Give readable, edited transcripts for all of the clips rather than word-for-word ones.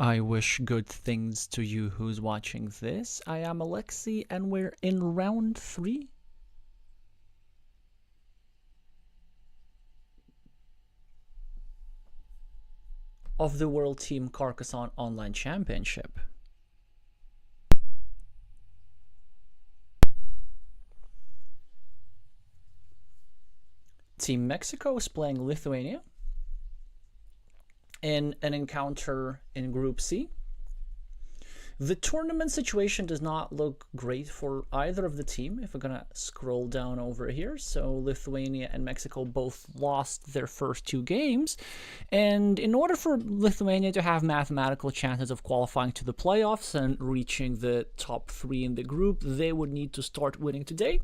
I wish good things to you who's watching this. I am Alexey, and we're in round 3 of the World Team Carcassonne Online Championship. Team Mexico is playing Lithuania in an encounter in Group C. The tournament situation does not look great for either of the team. If we're gonna scroll down over here, so Lithuania and Mexico both lost their first 2 games, and in order for Lithuania to have mathematical chances of qualifying to the playoffs and reaching the top 3 in the group, they would need to start winning today.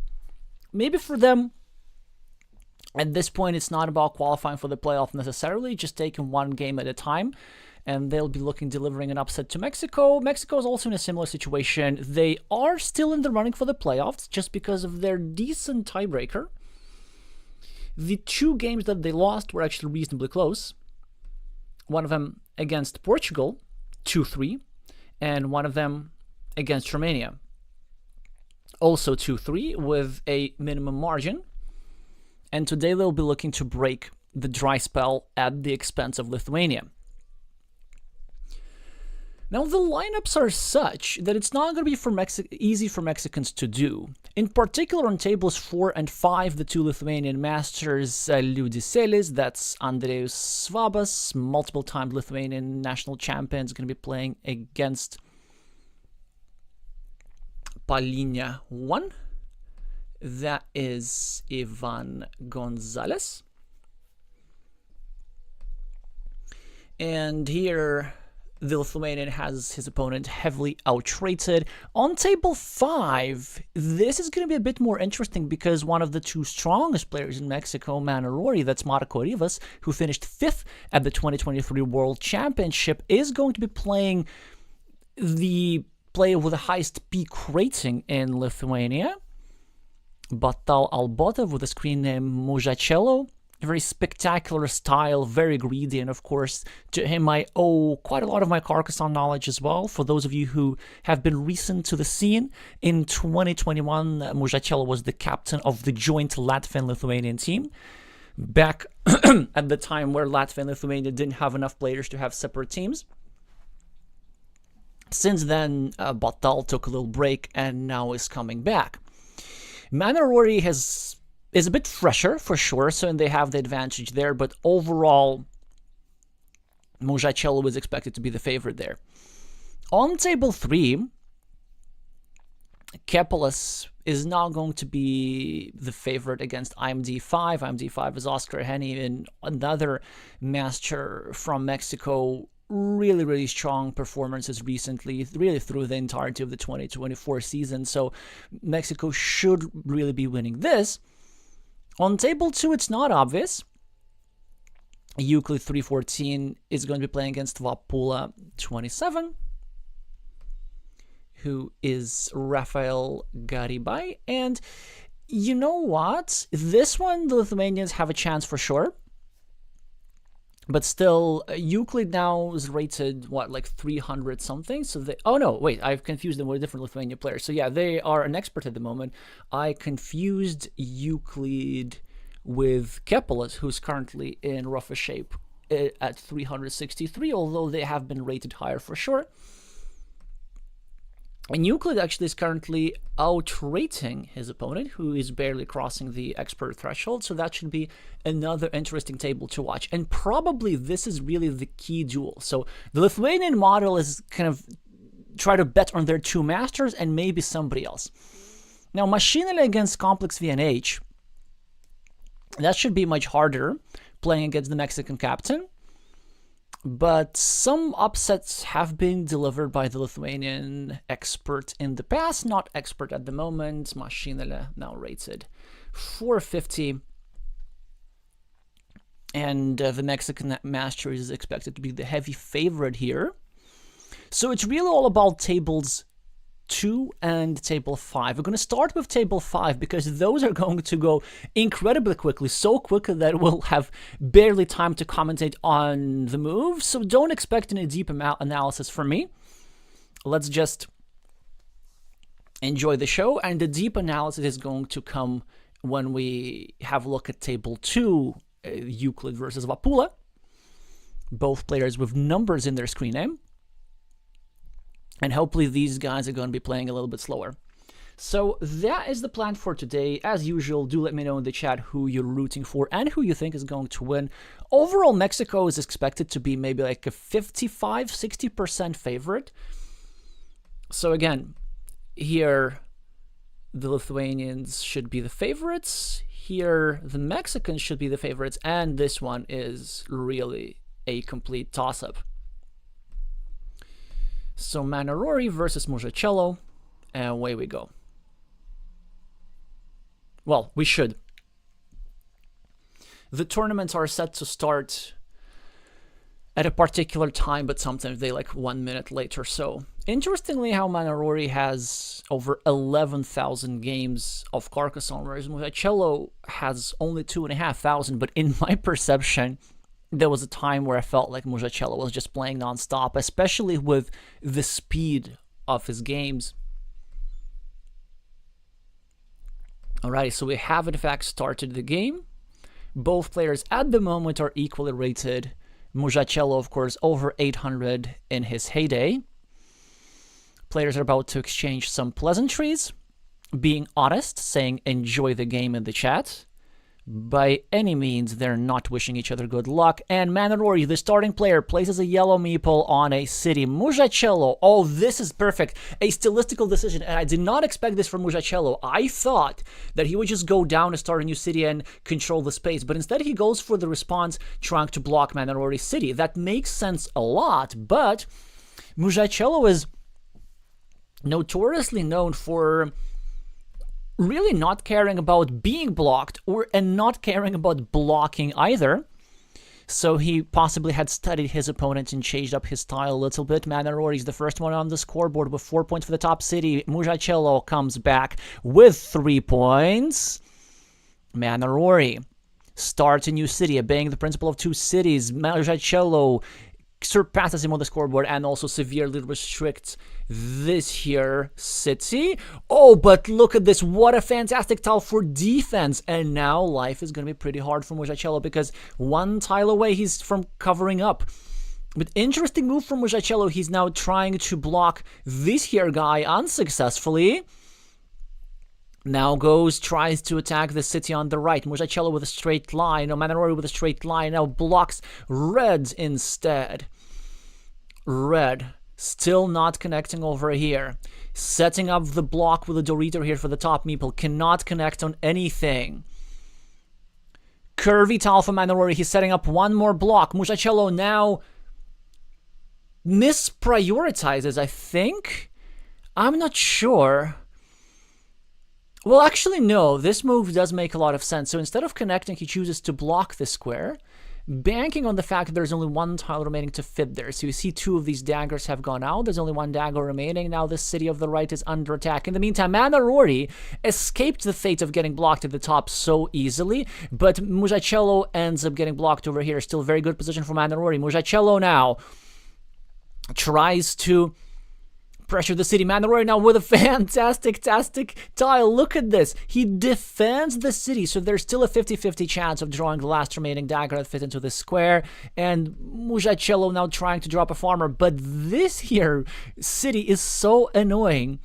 Maybe for them, at this point, it's not about qualifying for the playoff necessarily, just taking one game at a time, and they'll be delivering an upset to Mexico. Mexico is also in a similar situation. They are still in the running for the playoffs just because of their decent tiebreaker. The 2 games that they lost were actually reasonably close. One of them against Portugal, 2-3, and one of them against Romania, also 2-3, with a minimum margin. And today they'll be looking to break the dry spell at the expense of Lithuania. Now, the lineups are such that it's not going to be easy for Mexicans to do. In particular, on tables 4 and 5, the 2 Lithuanian masters, Liudiselis, that's Andrejus Svabas, multiple-time Lithuanian national champion, is going to be playing against Palynia 1. That is Ivan Gonzalez. And here, the Lithuanian has his opponent heavily outrated. On table 5, this is going to be a bit more interesting because one of the 2 strongest players in Mexico, Manarori, that's Marco Rivas, who finished 5th at the 2023 World Championship, is going to be playing the player with the highest peak rating in Lithuania, Batal Albotov, with the screen name Mujacello. Very spectacular style, very greedy, and of course, to him I owe quite a lot of my Carcassonne knowledge as well. For those of you who have been recent to the scene, in 2021, Mujacello was the captain of the joint Latvian-Lithuanian team, back at the time where Latvia and Lithuania didn't have enough players to have separate teams. Since then, Batal took a little break and now is coming back. Manarori is a bit fresher, for sure, so they have the advantage there, but overall, Mujacello is expected to be the favorite there. On table 3, Kepelas is now going to be the favorite against IMD5. IMD5 is Oscar Henny, and another master from Mexico. Really, really strong performances recently, really through the entirety of the 2024 season, so Mexico should really be winning this. On table 2, it's not obvious. Euclid 314 is going to be playing against Vapula 27, who is Rafael Garibay. And you know what? This one, the Lithuanians have a chance for sure. But still, Euclid now is rated, what, like 300 something? So they, oh no, wait, I've confused them with a different Lithuanian player. So yeah, they are an expert at the moment. I confused Euclid with Kepelas, who's currently in rougher shape at 363, although they have been rated higher for sure. And Euclid actually is currently outrating his opponent, who is barely crossing the expert threshold, so that should be another interesting table to watch. And probably this is really the key duel. So the Lithuanian model is kind of try to bet on their 2 masters and maybe somebody else. Now, Machinele against Complex VNH, that should be much harder, playing against the Mexican captain. But some upsets have been delivered by the Lithuanian expert in the past, not expert at the moment. Machinele now rated 450. And the Mexican master is expected to be the heavy favorite here. So it's really all about tables 2 and table 5. We're going to start with table 5 because those are going to go incredibly quickly, so quickly that we'll have barely time to commentate on the move. So don't expect any deep analysis from me. Let's just enjoy the show, and the deep analysis is going to come when we have a look at table 2, Euclid versus Vapula. Both players with numbers in their screen name. And hopefully these guys are going to be playing a little bit slower. So that is the plan for today. As usual, do let me know in the chat who you're rooting for and who you think is going to win. Overall, Mexico is expected to be maybe like a 55-60% favorite. So again, here the Lithuanians should be the favorites. Here the Mexicans should be the favorites. And this one is really a complete toss-up. So Manarori versus Mujacello, and away we go. Well, we should. The tournaments are set to start at a particular time, but sometimes they like 1 minute late or so. Interestingly, how Manarori has over 11,000 games of Carcassonne, whereas Mujacello has only 2,500, but in my perception, there was a time where I felt like Mujacello was just playing non-stop, especially with the speed of his games. Alright, so we have in fact started the game. Both players at the moment are equally rated. Mujacello, of course, over 800 in his heyday. Players are about to exchange some pleasantries, being honest, saying enjoy the game in the chat. By any means, they're not wishing each other good luck. And Manarori, the starting player, places a yellow meeple on a city. Mujacello, oh, this is perfect. A stylistical decision, and I did not expect this from Mujacello. I thought that he would just go down and start a new city and control the space, but instead he goes for the response, trying to block Manarori's city. That makes sense a lot, but Mujacello is notoriously known for really not caring about being blocked and not caring about blocking either. So he possibly had studied his opponent and changed up his style a little bit. Manarori is the first one on the scoreboard with 4 points for the top city. Mujacello comes back with 3 points. Manarori starts a new city, obeying the principle of 2 cities. Mujacello surpasses him on the scoreboard and also severely restricts this here city. Oh, but look at this. What a fantastic tile for defense. And now life is going to be pretty hard for Mujacello because 1 tile away he's from covering up. But interesting move from Mujacello. He's now trying to block this here guy unsuccessfully. Now tries to attack the city on the right. Mujacello with a straight line. No, Manarori with a straight line. Now blocks red instead. Red still not connecting over here. Setting up the block with a Dorito here for the top meeple. Cannot connect on anything. Curvy tile for Manarori. He's setting up 1 more block. Mujacello now misprioritizes, I think. I'm not sure. Well, actually, no. This move does make a lot of sense. So instead of connecting, he chooses to block the square, banking on the fact that there's only 1 tile remaining to fit there. So you see 2 of these daggers have gone out. There's only 1 dagger remaining. Now this city of the right is under attack. In the meantime, Manarori escaped the fate of getting blocked at the top so easily, but Mujacello ends up getting blocked over here. Still very good position for Manarori. Mujacello now tries to pressure the city. Manarori now with a fantastic tile. Look at this. He defends the city, so there's still a 50-50 chance of drawing the last remaining dagger that fit into the square. And Mujacello now trying to drop a farmer. But this here city is so annoying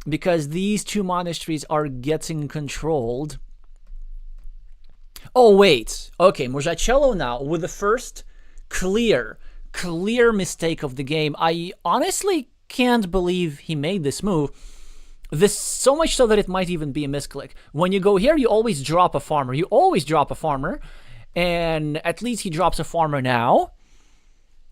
because these 2 monasteries are getting controlled. Oh, wait. Okay, Mujacello now with the first clear mistake of the game. I honestly can't believe he made this move. This so much so that it might even be a misclick. When you go here, you always drop a farmer. And at least he drops a farmer now.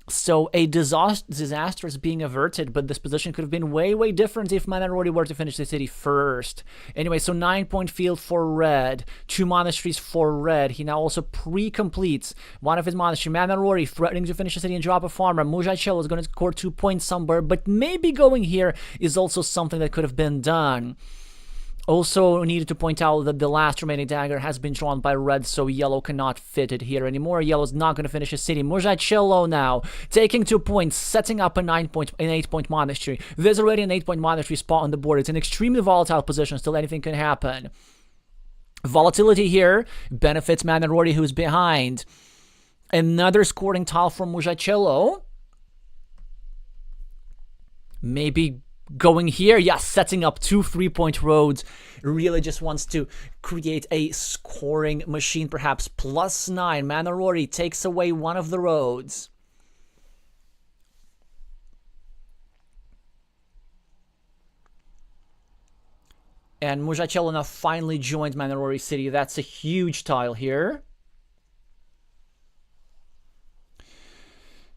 So a disaster is being averted, but this position could have been way, way different if Manarori were to finish the city first. Anyway, so 9-point field for red, 2 monasteries for red. He now also pre-completes one of his monasteries. Manarori threatening to finish the city and drop a farmer. Mujacello is going to score 2 points somewhere, but maybe going here is also something that could have been done. Also needed to point out that the last remaining dagger has been drawn by red, so yellow cannot fit it here anymore. Yellow's not going to finish his city. Mujacello now taking 2 points, setting up an 8-point monastery. There's already an 8-point monastery spot on the board. It's an extremely volatile position, still anything can happen. Volatility here benefits Manarori, who's behind. Another scoring tile from Mujacello. Maybe going here, yes, setting up 2 3-point roads. Really just wants to create a scoring machine, perhaps. +9. Manarori takes away one of the roads. And Mujacello now finally joins Manarori City. That's a huge tile here.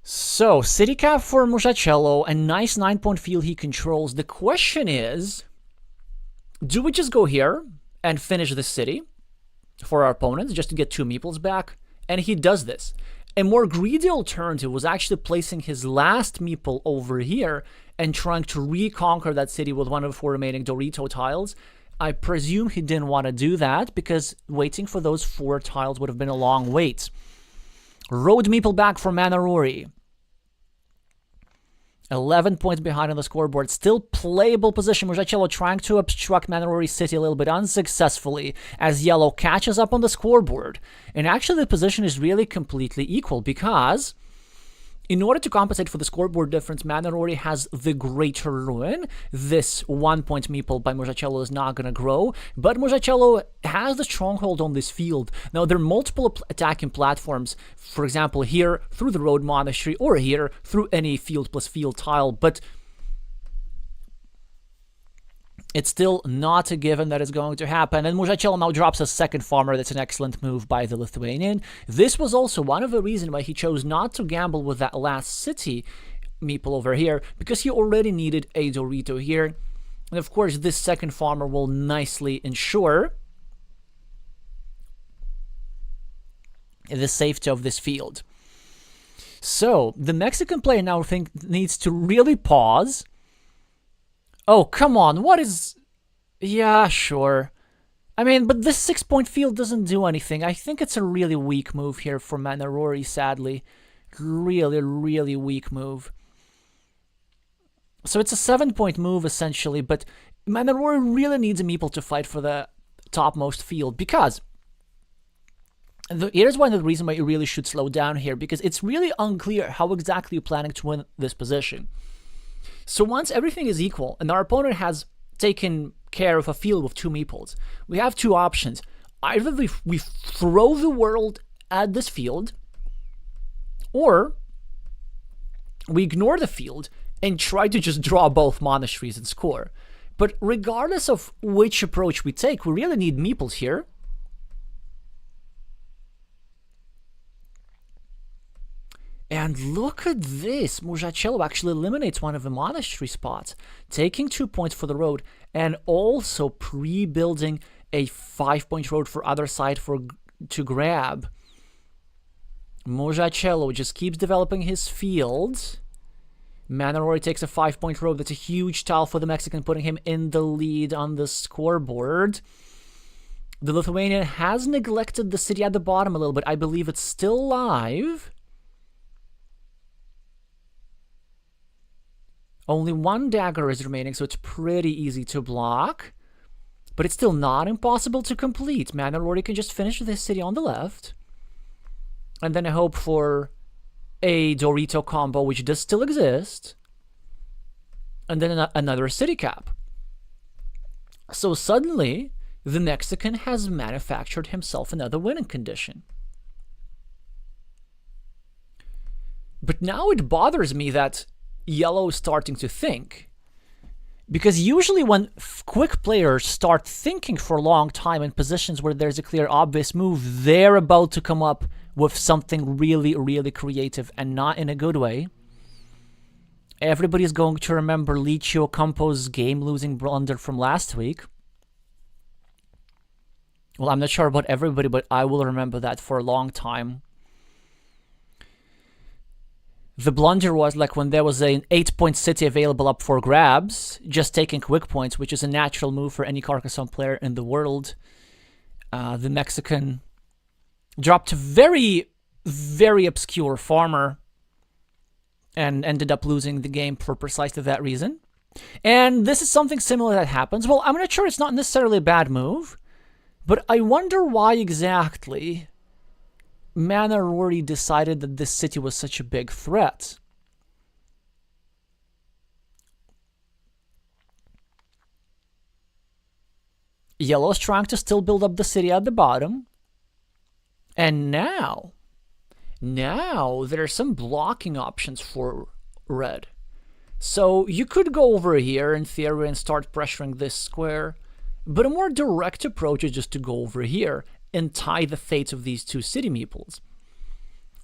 So, city cap for Mujacello, a nice 9-point field he controls. The question is, do we just go here and finish the city for our opponents just to get 2 meeples back? And he does this. A more greedy alternative was actually placing his last meeple over here and trying to reconquer that city with one of the 4 remaining Dorito tiles. I presume he didn't want to do that because waiting for those 4 tiles would have been a long wait. Road meeple back for Manarori. 11 points behind on the scoreboard. Still playable position. Mujacello trying to obstruct Manarori City a little bit unsuccessfully as yellow catches up on the scoreboard. And actually the position is really completely equal because in order to compensate for the scoreboard difference, Manarori has the Greater Ruin. This 1-point meeple by Mujacello is not going to grow, but Mujacello has the stronghold on this field. Now, there are multiple attacking platforms, for example, here through the Road Monastery, or here through any field plus field tile, but it's still not a given that it's going to happen. And Mujacello now drops a second farmer. That's an excellent move by the Lithuanian. This was also one of the reasons why he chose not to gamble with that last city meeple over here, because he already needed a Dorito here. And of course, this second farmer will nicely ensure the safety of this field. So, the Mexican player now needs to really pause. Oh, come on, what is... Yeah, sure. I mean, but this 6-point field doesn't do anything. I think it's a really weak move here for Manarori, sadly. Really, really weak move. So it's a 7-point move, essentially, but Manarori really needs a meeple to fight for the topmost field, because... Here's one of the reasons why you really should slow down here, because it's really unclear how exactly you're planning to win this position. So once everything is equal, and our opponent has taken care of a field with 2 meeples, we have 2 options. Either we throw the world at this field, or we ignore the field and try to just draw both monasteries and score. But regardless of which approach we take, we really need meeples here. And look at this, Mujacello actually eliminates one of the monastery spots, taking 2 points for the road, and also pre-building a 5-point road for other side to grab. Mujacello just keeps developing his field. Manarori takes a 5-point road. That's a huge tile for the Mexican, putting him in the lead on the scoreboard. The Lithuanian has neglected the city at the bottom a little bit. I believe it's still live. Only 1 dagger is remaining, so it's pretty easy to block. But it's still not impossible to complete. Manarori can just finish this city on the left. And then I hope for a Dorito combo, which does still exist. And then another city cap. So suddenly, the Mexican has manufactured himself another winning condition. But now it bothers me that yellow is starting to think, because usually when quick players start thinking for a long time in positions where there's a clear obvious move, they're about to come up with something really, really creative and not in a good way. Everybody's going to remember Licio Campo's game-losing blunder from last week. Well, I'm not sure about everybody, but I will remember that for a long time. The blunder was like when there was an 8-point city available up for grabs, just taking quick points, which is a natural move for any Carcassonne player in the world. The Mexican dropped a very, very obscure farmer and ended up losing the game for precisely that reason. And this is something similar that happens. Well, I'm not sure it's not necessarily a bad move, but I wonder why exactly Manor Rory decided that this city was such a big threat. Yellow's trying to still build up the city at the bottom. And now there are some blocking options for red. So you could go over here in theory and start pressuring this square, but a more direct approach is just to go over here and tie the fates of these two city meeples.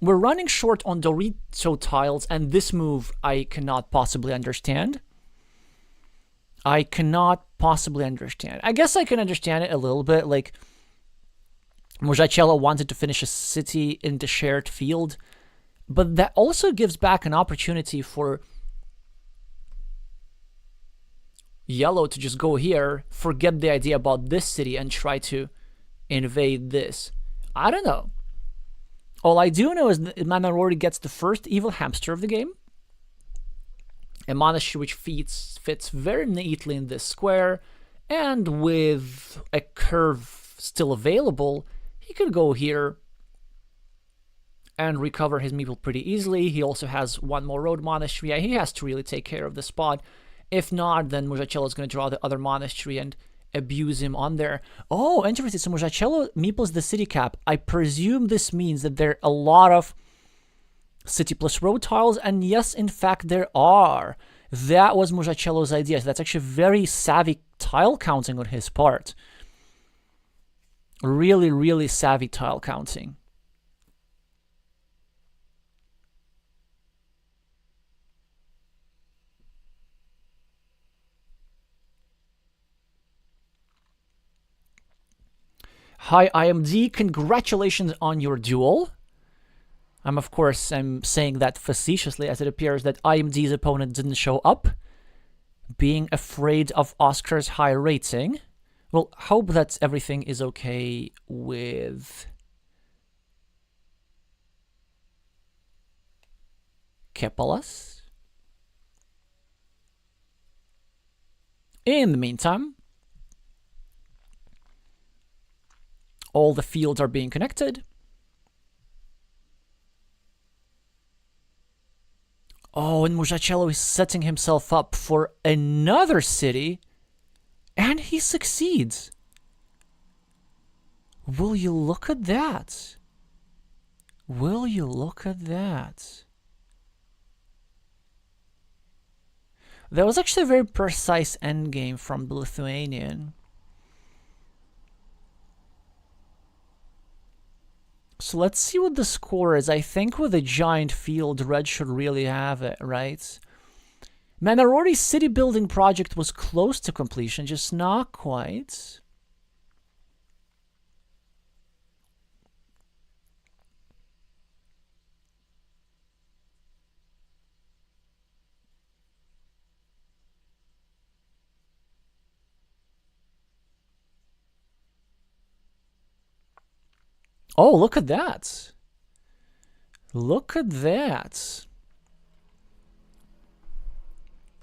We're running short on Dorito tiles, and this move I cannot possibly understand. I cannot possibly understand. I guess I can understand it a little bit, like Mujacello wanted to finish a city in the shared field, but that also gives back an opportunity for Yellow to just go here, forget the idea about this city, and try to invade this. I don't know. All I do know is that Manor Rory gets the first evil hamster of the game. A monastery which fits very neatly in this square, and with a curve still available, he could go here and recover his meeple pretty easily. He also has one more road monastery. Yeah, he has to really take care of the spot. If not, then Mujacello is going to draw the other monastery and abuse him on there. Oh, interesting. So Mujacello meeples the city cap. I presume this means that there are a lot of city plus road tiles, and yes, in fact, there are. That was Mujacello's idea. So that's actually very savvy tile counting on his part. Really, really savvy tile counting. Hi, IMD. Congratulations on your duel. Of course, I'm saying that facetiously, as it appears that IMD's opponent didn't show up, being afraid of Oscar's high rating. Well, hope that everything is okay with Kepalas. In the meantime, all the fields are being connected. Oh, and Mujacello is setting himself up for another city, and he succeeds. Will you look at that? Will you look at that? That was actually a very precise endgame from the Lithuanian. So let's see what the score is. I think with a giant field, red should really have it, right? Manor Rory's city building project was close to completion, just not quite. Oh, look at that. Look at that.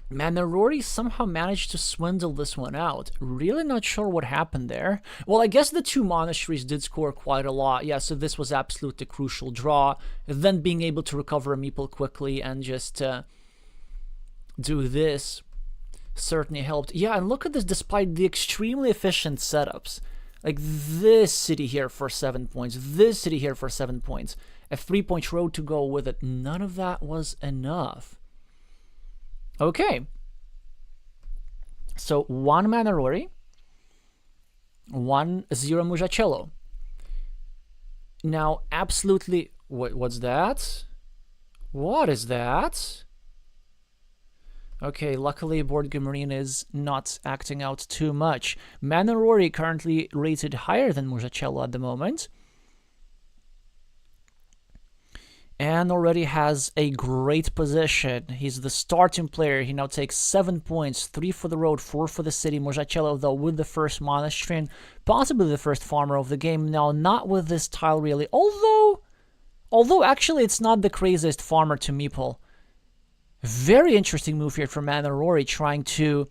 Manor Rory somehow managed to swindle this one out. Really not sure what happened there. Well, I guess the two monasteries did score quite a lot. Yeah, so this was absolutely crucial draw. Then being able to recover a meeple quickly and just do this certainly helped. Yeah, and look at this, despite the extremely efficient setups. Like this city here for 7 points, this city here for 7 points, a 3-point road to go with it. None of that was enough. Okay. So 1 Manor Rory, 1-0 Mujacello. Now, absolutely... What's that? What is that? Okay, luckily Board Game Arena is not acting out too much. Manarori currently rated higher than Mujacello at the moment. And already has a great position. He's the starting player. He now takes 7 points, 3 for the road, 4 for the city. Mujacello, though, with the first monastery and possibly the first farmer of the game. Now, not with this tile, really. Although actually, it's not the craziest farmer to meeple. Very interesting move here from Manarori, trying to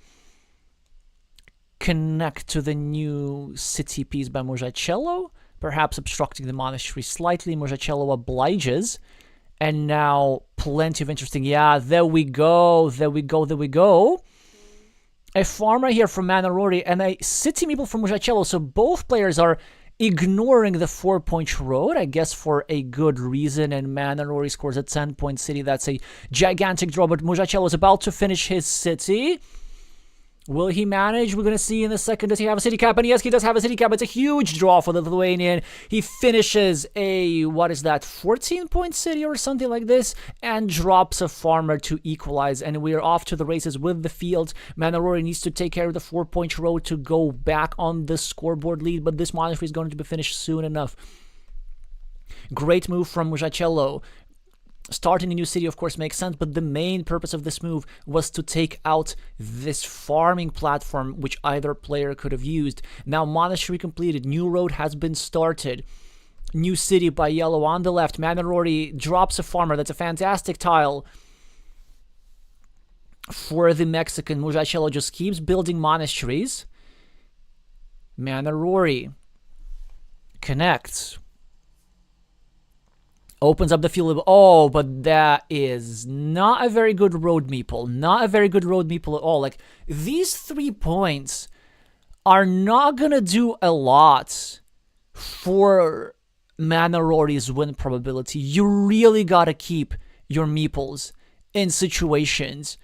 connect to the new city piece by Mujacello, perhaps obstructing the monastery slightly. Mujacello obliges, and now plenty of interesting... Yeah, there we go, there we go, there we go. A farmer here from Manarori and a city meeple from Mujacello, so both players are ignoring the 4-point road, I guess for a good reason, and Manarori scores a 10-point city. That's a gigantic draw, but Mujacello is about to finish his city. Will he manage? We're going to see in a second. Does he have a city cap? And yes, he does have a city cap. It's a huge draw for the Lithuanian. He finishes a, what is that, 14-point city or something like this, and drops a farmer to equalize. And we are off to the races with the field. Manarori needs to take care of the 4-point road to go back on the scoreboard lead, but this monastery is going to be finished soon enough. Great move from Mujacello. Starting a new city, of course, makes sense, but the main purpose of this move was to take out this farming platform, which either player could have used. Now, monastery completed. New road has been started. New city by yellow on the left. Manarori drops a farmer. That's a fantastic tile for the Mexican. Mujacello just keeps building monasteries. Manarori connects. Opens up the field. Oh, but that is not a very good road meeple. Not a very good road meeple at all. Like, these 3 points are not gonna do a lot for Manarori's win probability. You really gotta keep your meeples in situations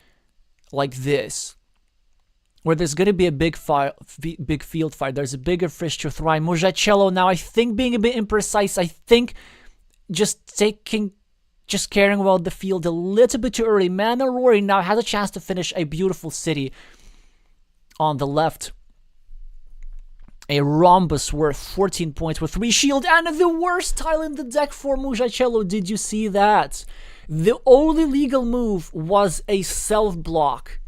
like this, where there's gonna be a big field fight. There's a bigger fish to fry. Mujacello now, I think, being a bit imprecise. I think just caring about the field a little bit too early. Manarori now has a chance to finish a beautiful city on the left. A rhombus worth 14 points with 3 shield, and the worst tile in the deck for Mujacello. Did you see that? The only legal move was a self-block.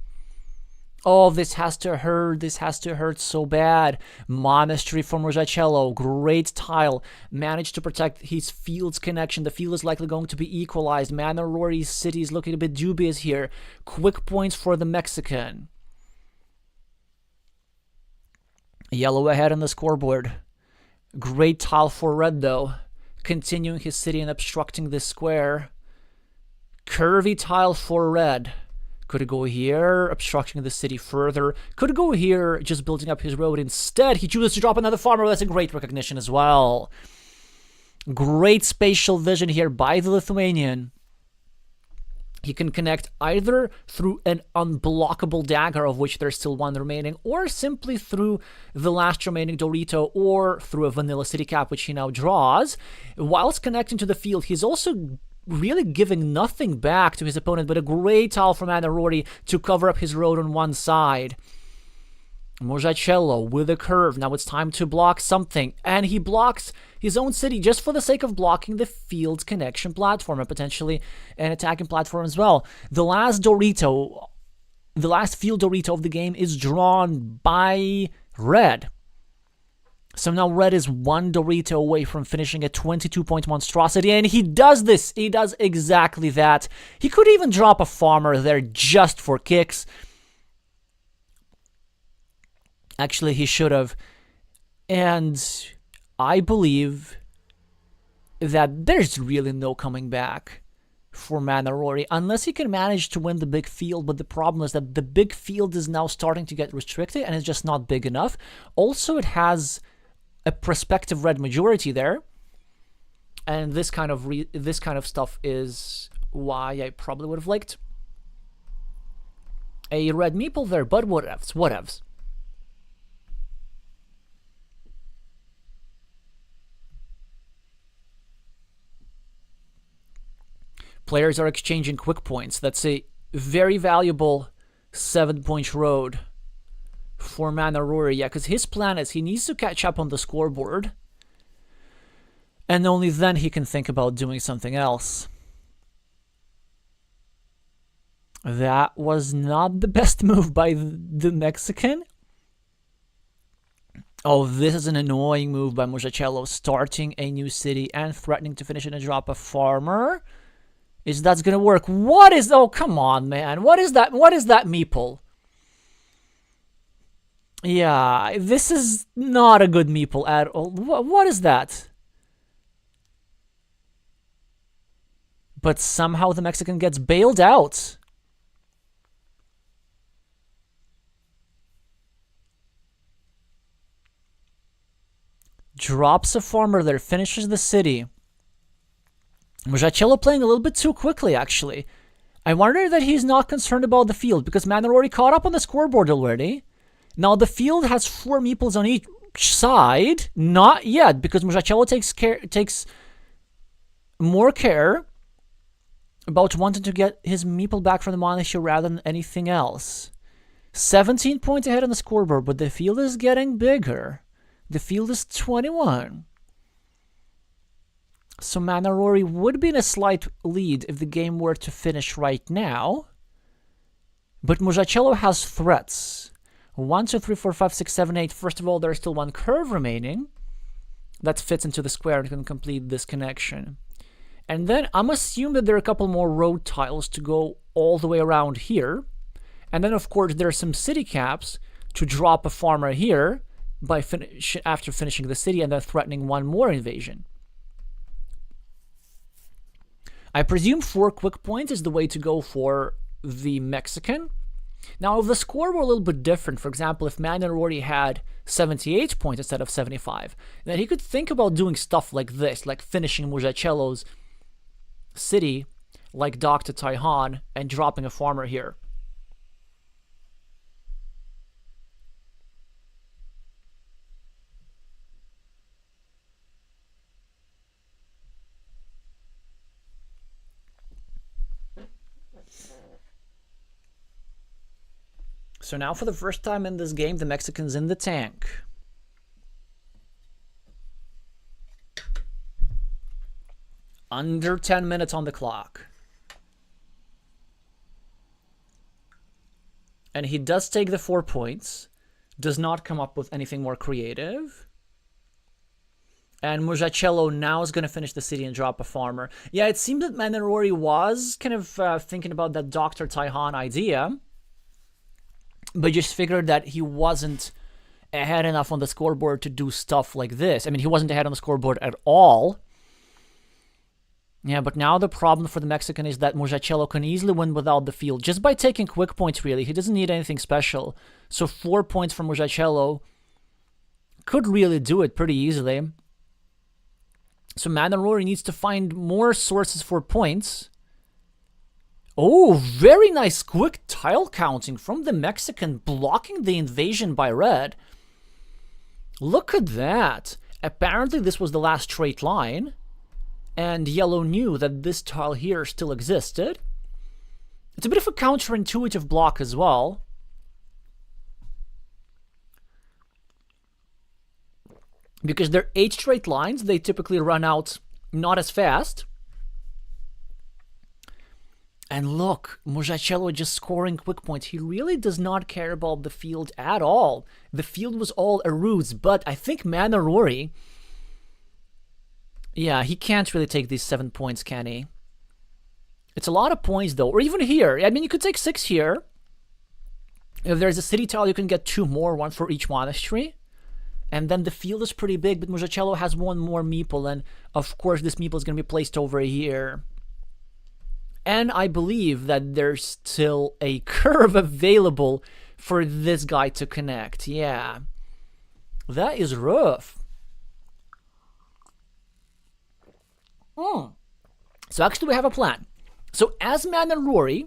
Oh, this has to hurt. This has to hurt so bad. Monastery from Mujacello. Great tile. Managed to protect his field's connection. The field is likely going to be equalized. Manarori's city is looking a bit dubious here. Quick points for the Mexican. Yellow ahead on the scoreboard. Great tile for red, though. Continuing his city and obstructing this square. Curvy tile for red. Could go here, obstructing the city further. Could go here, just building up his road. Instead, he chooses to drop another farmer. That's a great recognition as well. Great spatial vision here by the Lithuanian. He can connect either through an unblockable dagger, of which there's still 1 remaining, or simply through the last remaining Dorito, or through a vanilla city cap, which he now draws. Whilst connecting to the field, he's also really giving nothing back to his opponent, but a great tile from Manarori to cover up his road on one side. Mujacello with a curve. Now it's time to block something, and he blocks his own city just for the sake of blocking the field's connection platform, and potentially an attacking platform as well. The last Dorito, the last field Dorito of the game is drawn by red. So now red is 1 Dorito away from finishing a 22-point monstrosity, and he does this. He does exactly that. He could even drop a farmer there just for kicks. Actually, he should have. And I believe that there's really no coming back for Manarori unless he can manage to win the big field. But the problem is that the big field is now starting to get restricted, and it's just not big enough. Also, it has a prospective red majority there, and this kind of stuff is why I probably would have liked a red meeple there, but whatevs. Players are exchanging quick points. That's a very valuable 7-point road for Manarori. Yeah, because his plan is he needs to catch up on the scoreboard. And only then he can think about doing something else. That was not the best move by the Mexican. Oh, this is an annoying move by Mujacello, starting a new city and threatening to finish in a drop a farmer. Is that's gonna work? What is... Oh, come on, man. What is that? What is that meeple? Yeah, this is not a good meeple at all. What is that? But somehow the Mexican gets bailed out. Drops a farmer there, finishes the city. Mujacello playing a little bit too quickly, actually. I wonder that he's not concerned about the field, because Manarori caught up on the scoreboard already. Now the field has 4 meeples on each side. Not yet, because Mujacello takes more care about wanting to get his meeple back from the monastery rather than anything else. 17 points ahead on the scoreboard, but the field is getting bigger. The field is 21. So Manarori would be in a slight lead if the game were to finish right now. But Mujacello has threats. 1, 2, 3, 4, 5, 6, 7, 8. First of all, there's still 1 curve remaining that fits into the square and can complete this connection. And then I'm assuming that there are a couple more road tiles to go all the way around here. And then, of course, there are some city caps to drop a farmer here after finishing the city and then threatening 1 more invasion. I presume 4 quick points is the way to go for the Mexican. Now, if the score were a little bit different, for example, if Manarori had 78 points instead of 75, then he could think about doing stuff like this, like finishing Mujacello's city, like Dr. Taihan, and dropping a farmer here. So now for the first time in this game, the Mexican's in the tank. Under 10 minutes on the clock. And he does take the 4 points. Does not come up with anything more creative. And Mujacello now is going to finish the city and drop a farmer. Yeah, it seemed that Manarori was kind of thinking about that Dr. Taihan idea. But just figured that he wasn't ahead enough on the scoreboard to do stuff like this. I mean, he wasn't ahead on the scoreboard at all. Yeah, but now the problem for the Mexican is that Mujacello can easily win without the field. Just by taking quick points, really. He doesn't need anything special. So 4 points from Mujacello could really do it pretty easily. So Manarori needs to find more sources for points. Oh, very nice quick tile counting from the Mexican, blocking the invasion by red. Look at that. Apparently this was the last straight line, and yellow knew that this tile here still existed. It's a bit of a counterintuitive block as well. Because they're 8 straight lines, they typically run out not as fast. And look, Mujacello just scoring quick points. He really does not care about the field at all. The field was all a ruse, but I think Manarori... Yeah, he can't really take these 7 points, can he? It's a lot of points, though. Or even here. I mean, you could take 6 here. If there's a city tile, you can get 2 more, 1 for each monastery. And then the field is pretty big, but Mujacello has 1 more meeple, and of course this meeple is going to be placed over here. And I believe that there's still a curve available for this guy to connect. Yeah. That is rough. So actually we have a plan. So as Manarori,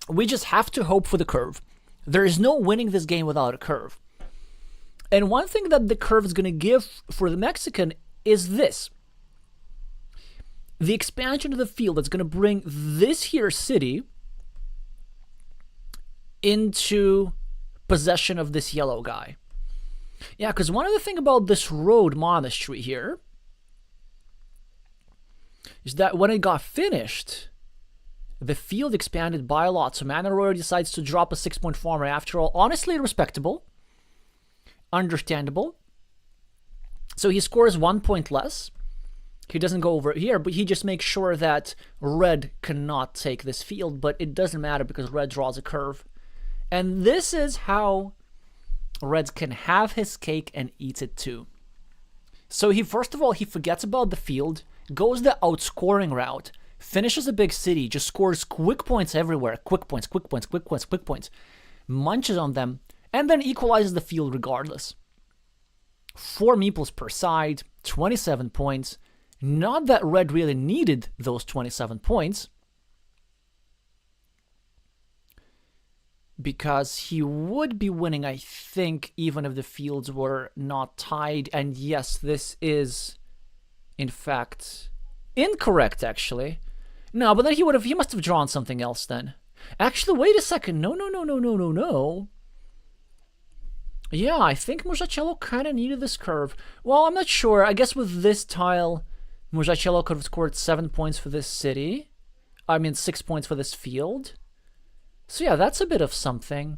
we just have to hope for the curve. There is no winning this game without a curve. And one thing that the curve is going to give for the Mexican is this. the expansion of the field that's going to bring this here city into possession of this yellow guy. Yeah, because one other thing about this road monastery here is that when it got finished, the field expanded by a lot. So Manor decides to drop a 6-point farmer after all. Honestly, respectable. Understandable. So he scores 1 point less. He doesn't go over here, but he just makes sure that red cannot take this field. But it doesn't matter because red draws a curve. And this is how red can have his cake and eat it too. So he, first of all, he forgets about the field, goes the outscoring route, finishes a big city, just scores quick points everywhere. Quick points, quick points, quick points, quick points. Munches on them, and then equalizes the field regardless. 4 meeples per side, 27 points. Not that red really needed those 27 points, because he would be winning, I think, even if the fields were not tied. And yes, this is, in fact, incorrect, actually. No, but then he must have drawn something else then. Actually, wait a second. No. Yeah, I think Mujacello kind of needed this curve. Well, I'm not sure. I guess with this tile, Mujacello could have scored 7 points for this city. I mean, 6 points for this field. So yeah, that's a bit of something.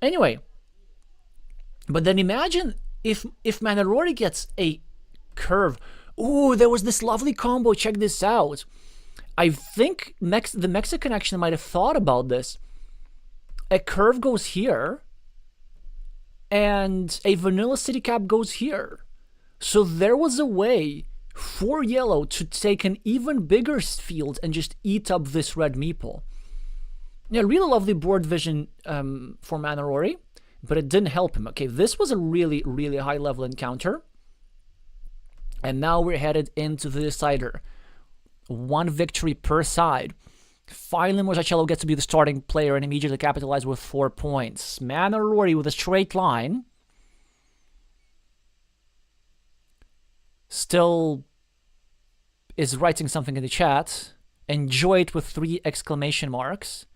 Anyway, but then imagine if Manarori gets a curve. Ooh, there was this lovely combo. Check this out. I think the Mexican actually might have thought about this. A curve goes here, and a vanilla city cap goes here. So there was a way for yellow to take an even bigger field and just eat up this red meeple. Yeah, really lovely board vision for Manarori, but it didn't help him. Okay, this was a really, really high-level encounter. And now we're headed into the decider. 1 victory per side. Finally, Mujacello gets to be the starting player and immediately capitalize with 4 points. Manarori with a straight line. Still is writing something in the chat. Enjoy it with 3 exclamation marks.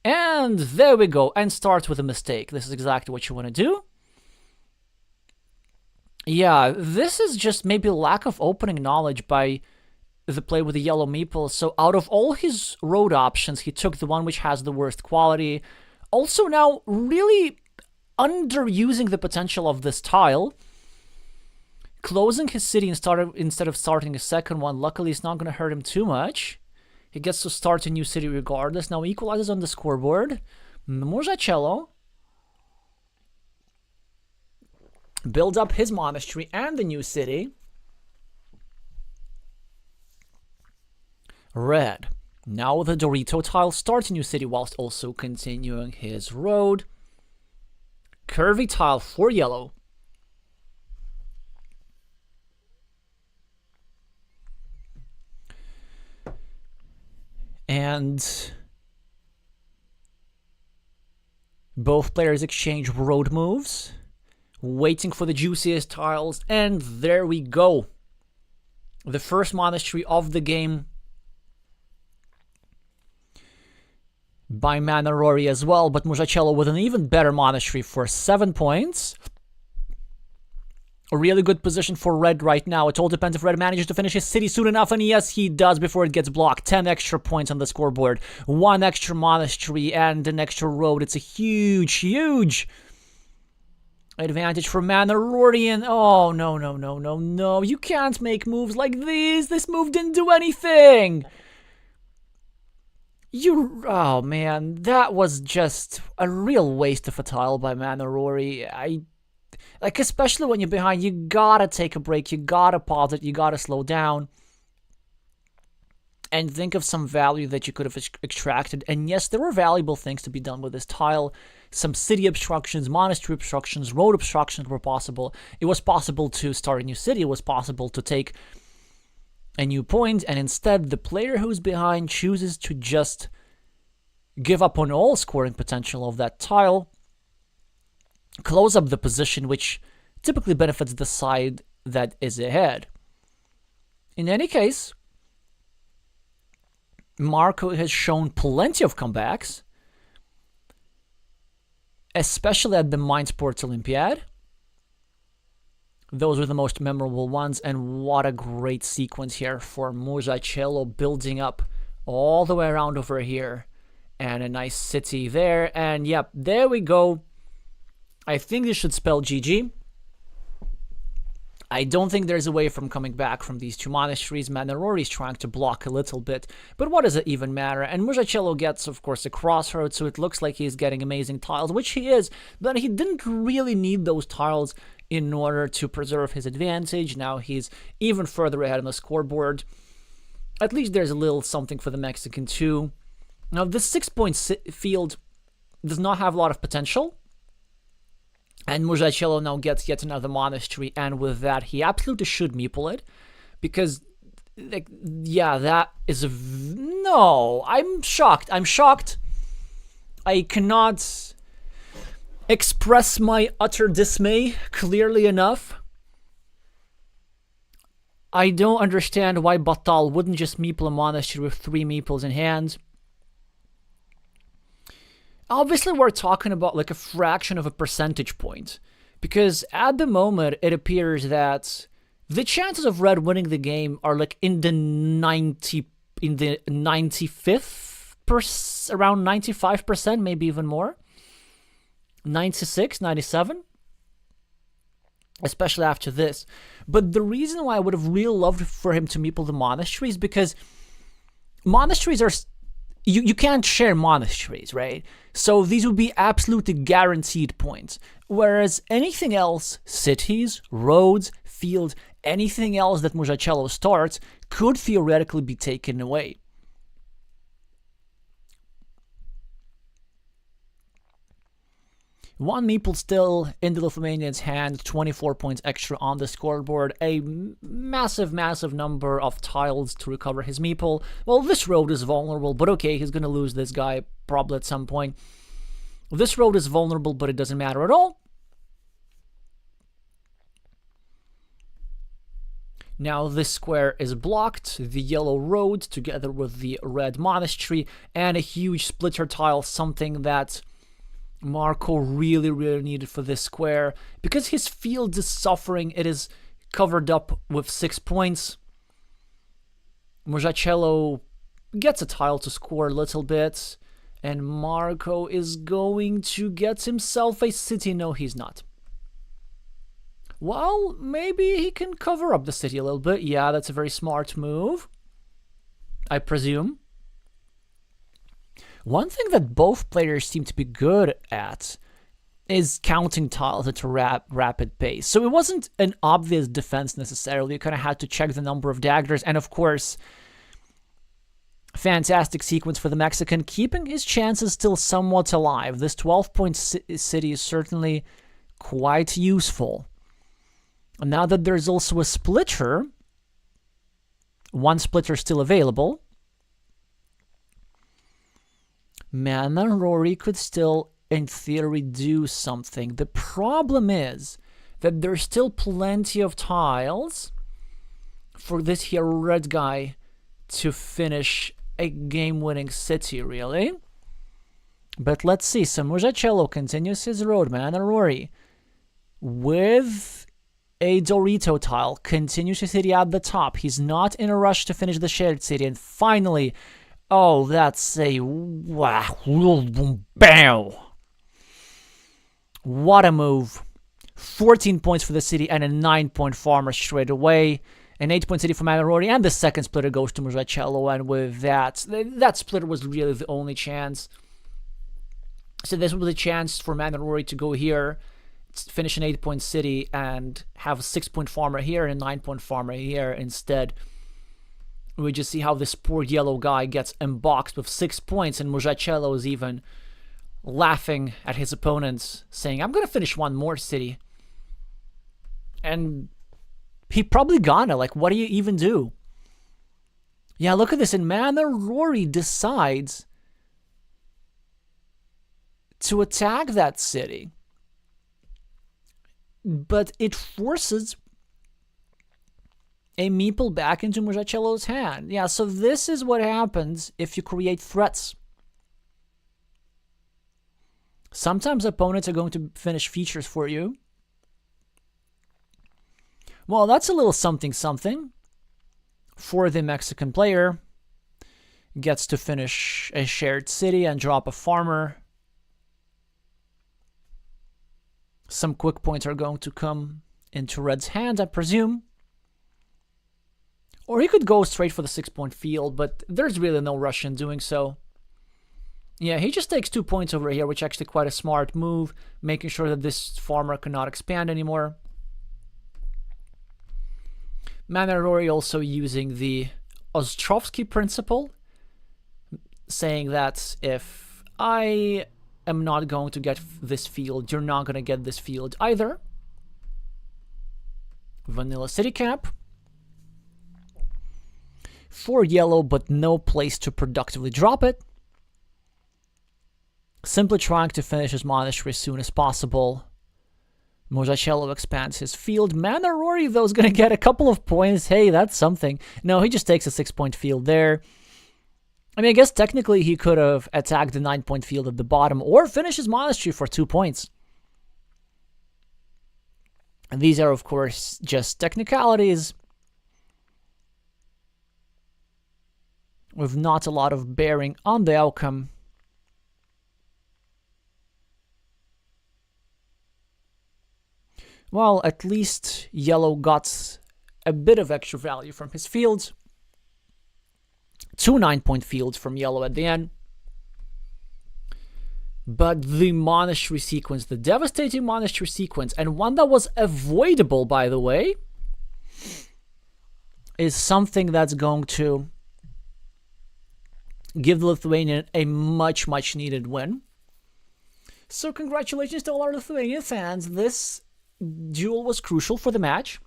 And there we go, and starts with a mistake. This is exactly what you want to do. Yeah, this is just maybe lack of opening knowledge by the player with the yellow meeple. So out of all his road options, he took the one which has the worst quality. Also now really underusing the potential of this tile. Closing his city instead of starting a second one. Luckily, it's not going to hurt him too much. He gets to start a new city regardless. Now equalizes on the scoreboard. Mujacello builds up his monastery and the new city. Red, now with the Dorito tile, starts a new city whilst also continuing his road. Curvy tile for yellow. And both players exchange road moves, waiting for the juiciest tiles, and there we go. The first monastery of the game by Manarori as well, but Mujacello with an even better monastery for 7 points. A really good position for red right now. It all depends if red manages to finish his city soon enough, and yes, he does before it gets blocked. 10 extra points on the scoreboard, 1 extra monastery, and an extra road. It's a huge advantage for Manarori. And oh, no. You can't make moves like these. This move didn't do anything. Oh man, that was just a real waste of a tile by Manarori. Especially when you're behind, you gotta take a break, you gotta pause it, you gotta slow down. And think of some value that you could have extracted. And yes, there were valuable things to be done with this tile. Some city obstructions, monastery obstructions, road obstructions were possible. It was possible to start a new city, it was possible to take a new point, and instead the player who's behind chooses to just give up on all scoring potential of that tile, close up the position, which typically benefits the side that is ahead. In any case, Marco has shown plenty of comebacks, especially at the Mind Sports Olympiad. Those were the most memorable ones, and what a great sequence here for Musachello, building up all the way around over here, and a nice city there, and yep, there we go. I think this should spell GG. I don't think there's a way from coming back from these two monasteries. Manarori's trying to block a little bit, but what does it even matter? And Musachello gets, of course, a crossroads, so it looks like he's getting amazing tiles, which he is, but he didn't really need those tiles in order to preserve his advantage. Now he's even further ahead on the scoreboard. At least there's a little something for the Mexican too. Now this 6-point field does not have a lot of potential, and Musachello now gets yet another monastery, and with that he absolutely should meeple it, because, like, yeah, that is no, I'm shocked. I cannot express my utter dismay clearly enough. I don't understand why Batal wouldn't just meeple a monastery with 3 meeples in hand. Obviously, we're talking about like a fraction of a percentage point, because at the moment it appears that the chances of Red winning the game are like in the 95th, around 95%, maybe even more. 96, 97, especially after this. But the reason why I would have really loved for him to meeple the monasteries, because monasteries are, you can't share monasteries, right? So these would be absolutely guaranteed points. Whereas anything else, cities, roads, fields, anything else that Musachello starts could theoretically be taken away. One meeple still in the Lithuanian's hand, 24 points extra on the scoreboard, a massive, massive number of tiles to recover his meeple. Well, this road is vulnerable, but okay, he's going to lose this guy probably at some point. This road is vulnerable, but it doesn't matter at all. Now this square is blocked, the yellow road together with the red monastery, and a huge splitter tile, something that Marco really, really needed for this square. Because his field is suffering, it is covered up with 6 points. Musachello gets a tile to score a little bit, and Marco is going to get himself a city. No, he's not. Well, maybe he can cover up the city a little bit. Yeah, that's a very smart move, I presume. One thing that both players seem to be good at is counting tiles at a rapid pace. So it wasn't an obvious defense necessarily. You kind of had to check the number of daggers. And of course, fantastic sequence for the Mexican, keeping his chances still somewhat alive. This 12-point city is certainly quite useful. And now that there's also a splitter, one splitter still available, Manarori could still, in theory, do something. The problem is that there's still plenty of tiles for this here red guy to finish a game-winning city, really. But let's see. So Musachello continues his road. Manarori, with a Dorito tile, continues his city at the top. He's not in a rush to finish the shared city. And finally, oh, that's a wow, bam! What a move. 14 points for the city and a 9-point farmer straight away. An 8-point city for Manarori, and the second splitter goes to Musachello, and with that splitter was really the only chance. So this was a chance for Manarori to go here, finish an 8-point city, and have a 6-point farmer here and a 9-point farmer here instead. We just see how this poor yellow guy gets unboxed with 6 points, and Musachello is even laughing at his opponents, saying, I'm going to finish one more city. And he probably gonna, like, what do you even do? Yeah, look at this, and Manarori decides to attack that city. But it forces a meeple back into Mujacello's hand. Yeah, so this is what happens if you create threats. Sometimes opponents are going to finish features for you. Well, that's a little something something for the Mexican player. Gets to finish a shared city and drop a farmer. Some quick points are going to come into Red's hand, I presume. Or he could go straight for the 6-point field, but there's really no rush in doing so. Yeah, he just takes 2 points over here, which is actually quite a smart move, making sure that this farmer cannot expand anymore. Manarori also using the Ostrovsky principle, saying that if I am not going to get this field, you're not going to get this field either. Vanilla City Cap. For yellow, but no place to productively drop it. Simply trying to finish his monastery as soon as possible. Mujacello expands his field. Manarori, though, is going to get a couple of points. Hey, that's something. No, he just takes a 6-point field there. I mean, I guess technically he could have attacked the 9-point field at the bottom or finish his monastery for 2 points. And these are, of course, just technicalities with not a lot of bearing on the outcome. Well, at least yellow got a bit of extra value from his fields. 2 9-point fields from yellow at the end. But the monastery sequence, the devastating monastery sequence, and one that was avoidable, by the way, is something that's going to give the Lithuanian a much, much needed win. So congratulations to all our Lithuanian fans. This duel was crucial for the match.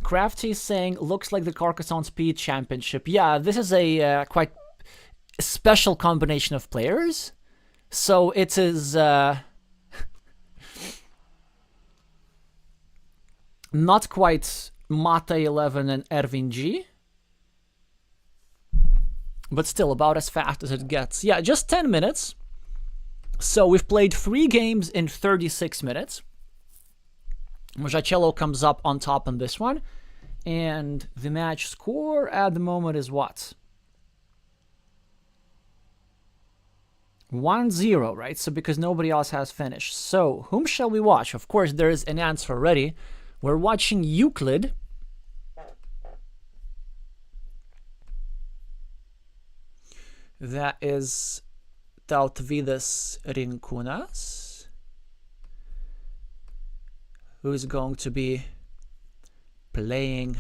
Crafty is saying, looks like the Carcassonne Speed Championship. Yeah, this is a quite special combination of players. So it is not quite Mata 11 and Ervin G, but still about as fast as it gets. Yeah, just 10 minutes. So we've played 3 games in 36 minutes. Mujacello comes up on top on this one. And the match score at the moment is what? 1-0, right? So because nobody else has finished. So whom shall we watch? Of course, there is an answer already. We're watching Euclid. That is Tautvydas Rinkūnas, who's going to be playing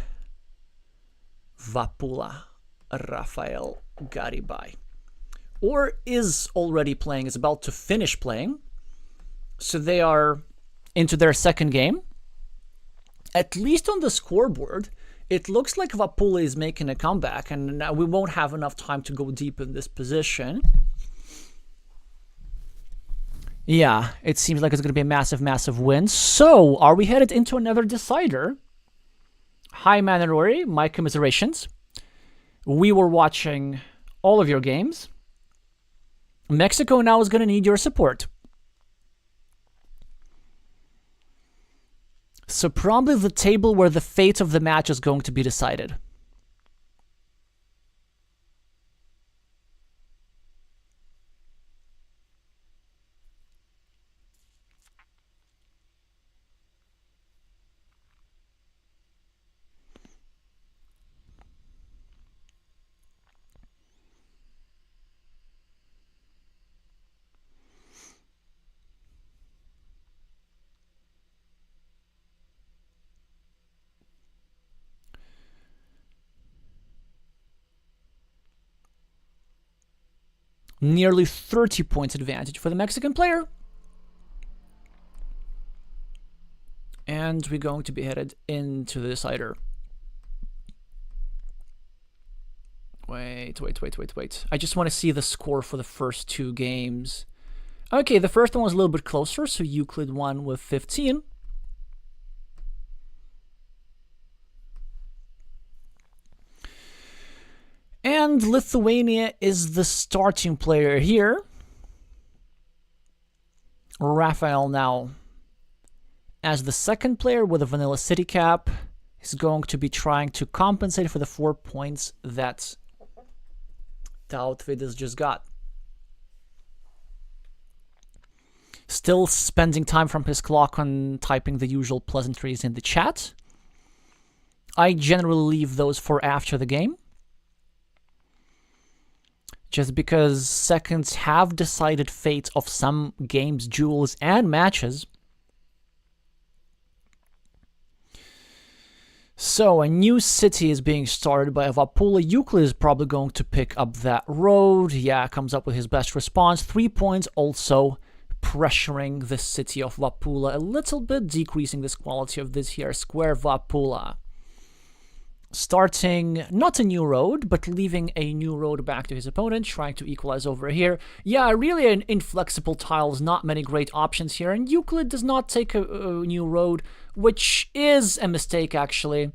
Vapula Rafael Garibai. Or is already playing, is about to finish playing. So they are into their second game. At least on the scoreboard, it looks like Vapula is making a comeback, and we won't have enough time to go deep in this position. Yeah, it seems like it's going to be a massive, massive win. So, are we headed into another decider? Hi, Manarori. My commiserations. We were watching all of your games. Mexico now is going to need your support. So probably the table where the fate of the match is going to be decided. Nearly 30 points advantage for the Mexican player. And we're going to be headed into the decider. Wait. I just want to see the score for the first 2 games. Okay, the first one was a little bit closer, so Euclid won with 15. And Lithuania is the starting player here. Raphael now as the second player with a vanilla city cap is going to be trying to compensate for the 4 points that Tautvydas just got. Still spending time from his clock on typing the usual pleasantries in the chat. I generally leave those for after the game, just because seconds have decided fate of some games, duels, and matches. So, a new city is being started by Vapula. Euclid is probably going to pick up that road. Yeah, comes up with his best response. 3 points, also pressuring the city of Vapula a little bit, decreasing this quality of this here square. Vapula starting not a new road, but leaving a new road back to his opponent, trying to equalize over here. Yeah, really an inflexible tiles, not many great options here, and Euclid does not take a new road, which is a mistake actually,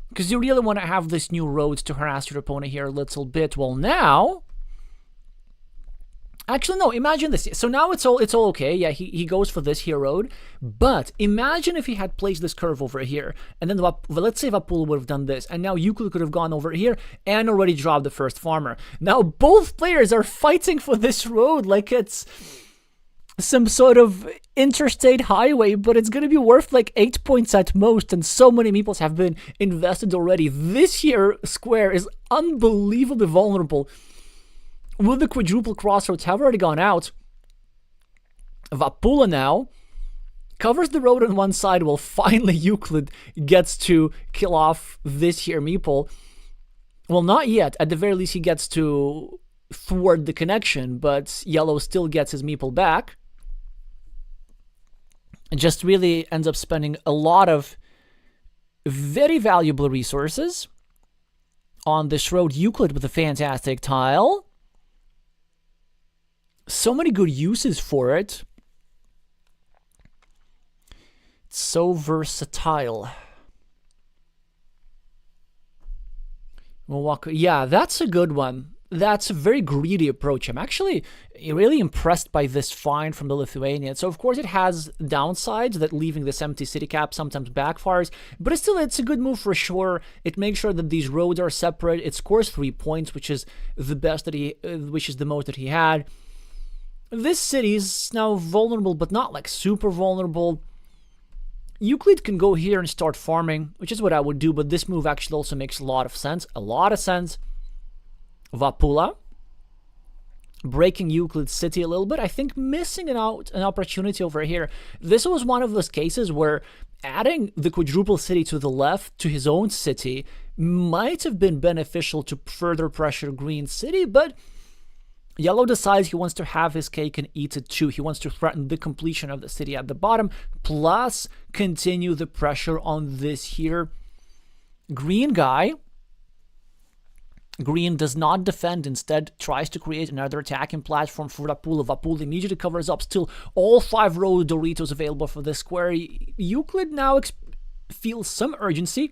because you really want to have this new road to harass your opponent here a little bit. Well, now actually, no, imagine this. So now it's all okay. Yeah, he goes for this here road. But imagine if he had placed this curve over here. And then, let's say Vapula would have done this. And now Euclid could have gone over here and already dropped the first farmer. Now both players are fighting for this road like it's some sort of interstate highway. But it's going to be worth like 8 points at most. And so many meeples have been invested already. This here square is unbelievably vulnerable. Will the quadruple crossroads have already gone out? Vapula now covers the road on one side while finally Euclid gets to kill off this here meeple. Well, not yet. At the very least, he gets to thwart the connection, but yellow still gets his meeple back. And just really ends up spending a lot of very valuable resources on this road. Euclid with a fantastic tile. So many good uses for it. It's so versatile. Yeah, that's a good one. That's a very greedy approach. I'm actually really impressed by this find from the Lithuanian. So, of course, it has downsides that leaving this empty city cap sometimes backfires. But it's a good move for sure. It makes sure that these roads are separate. It scores 3 points, which is the best that which is the most that he had. This city is now vulnerable, but not like super vulnerable. Euclid can go here and start farming, which is what I would do, but this move actually also makes a lot of sense. Vapula breaking Euclid's city a little bit. I think missing out an opportunity over here. This was one of those cases where adding the quadruple city to the left to his own city might have been beneficial to further pressure green city, but yellow decides he wants to have his cake and eat it too. He wants to threaten the completion of the city at the bottom, plus continue the pressure on this here green guy. Green does not defend, instead tries to create another attacking platform for Vapula. Vapula immediately covers up. Still all 5 row Doritos available for this square. Euclid now feels some urgency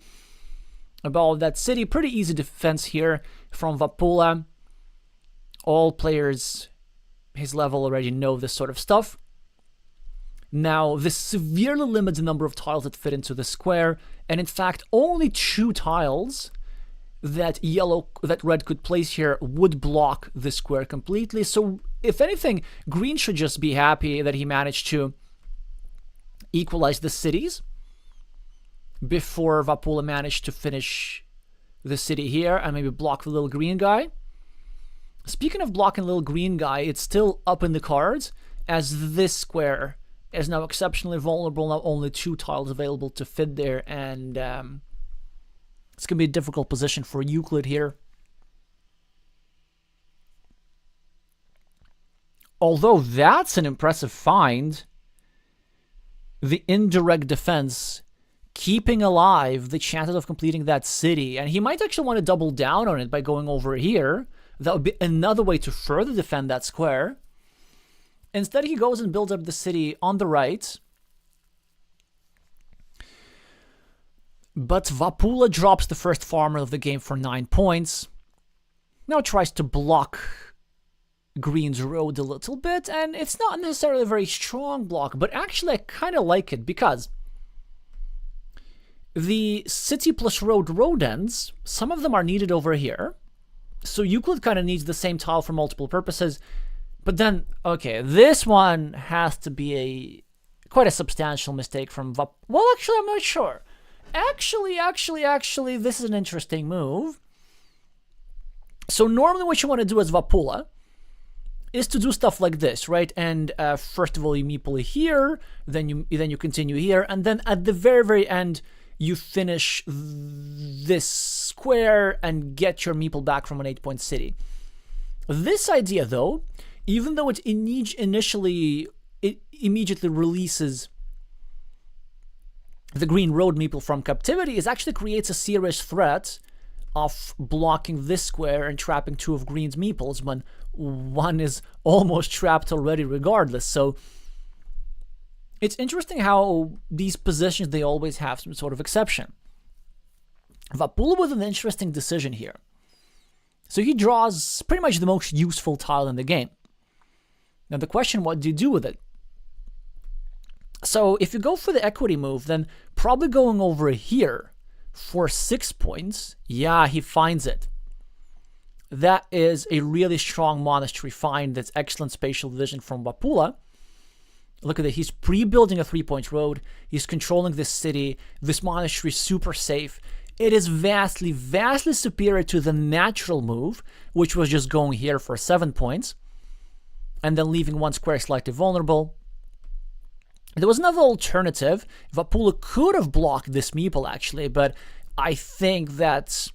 about that city. Pretty easy defense here from Vapula. All players his level already know this sort of stuff. Now, this severely limits the number of tiles that fit into the square, and in fact, only 2 tiles that red could place here would block the square completely. So, if anything, green should just be happy that he managed to equalize the cities before Vapula managed to finish the city here and maybe block the little green guy. Speaking of blocking little green guy, it's still up in the cards, as this square is now exceptionally vulnerable. Now only 2 tiles available to fit there, and it's going to be a difficult position for Euclid here. Although that's an impressive find, the indirect defense keeping alive the chances of completing that city, and he might actually want to double down on it by going over here. That would be another way to further defend that square. Instead, he goes and builds up the city on the right. But Vapula drops the first farmer of the game for 9 points. Now tries to block Green's road a little bit, and it's not necessarily a very strong block, but actually I kind of like it because the city plus road ends, some of them are needed over here. So Euclid kind of needs the same tile for multiple purposes. But then, okay, this one has to be quite a substantial mistake from well, actually, I'm not sure. Actually, this is an interesting move. So normally what you want to do as Vapula is to do stuff like this, right? And first of all, you meeple here, then you continue here, and then at the very end, you finish this square and get your meeple back from an 8-point city. This idea, though, even though it immediately releases the green road meeple from captivity, it actually creates a serious threat of blocking this square and trapping 2 of green's meeples when one is almost trapped already regardless. So it's interesting how these positions, they always have some sort of exception. Vapula with an interesting decision here. So he draws pretty much the most useful tile in the game. Now the question, what do you do with it? So if you go for the equity move, then probably going over here for 6 points, yeah, he finds it. That is a really strong monastery find. That's excellent spatial vision from Vapula. Look at it. He's pre-building a 3-point road. He's controlling this city. This monastery is super safe. It is vastly superior to the natural move, which was just going here for 7 points and then leaving one square slightly vulnerable. There was another alternative. Vapula could have blocked this meeple, actually, but I think that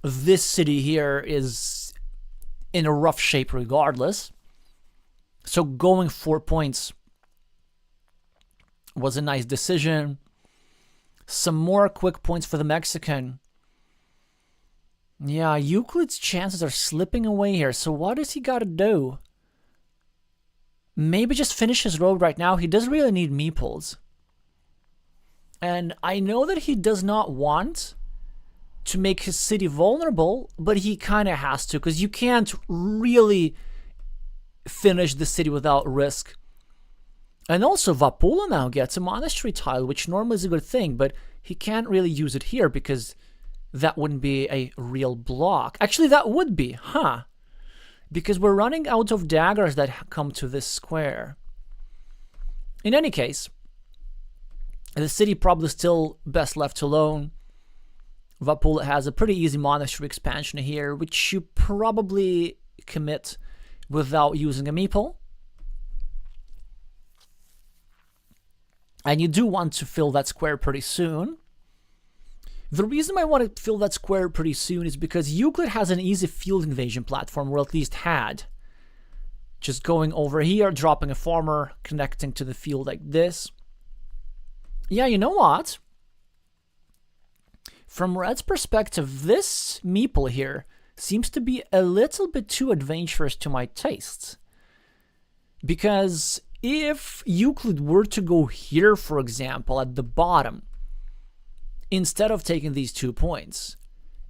this city here is in a rough shape regardless. So going 4 points was a nice decision. Some more quick points for the Mexican. Yeah, Euclid's chances are slipping away here. So what does he got to do? Maybe just finish his road right now. He doesn't really need meeples. And I know that he does not want to make his city vulnerable, but he kind of has to, because you can't really finish the city without risk. And also Vapula now gets a monastery tile, which normally is a good thing, but he can't really use it here because that wouldn't be a real block. Actually, that would be, huh? Because we're running out of daggers that come to this square. In any case, the city probably still best left alone. Vapula has a pretty easy monastery expansion here, which you probably commit without using a meeple. And you do want to fill that square pretty soon. The reason I want to fill that square pretty soon is because Euclid has an easy field invasion platform, or at least had. Just going over here, dropping a farmer, connecting to the field like this. Yeah, you know what? From Red's perspective, this meeple here seems to be a little bit too adventurous to my tastes. Because if Euclid were to go here, for example, at the bottom, instead of taking these 2 points,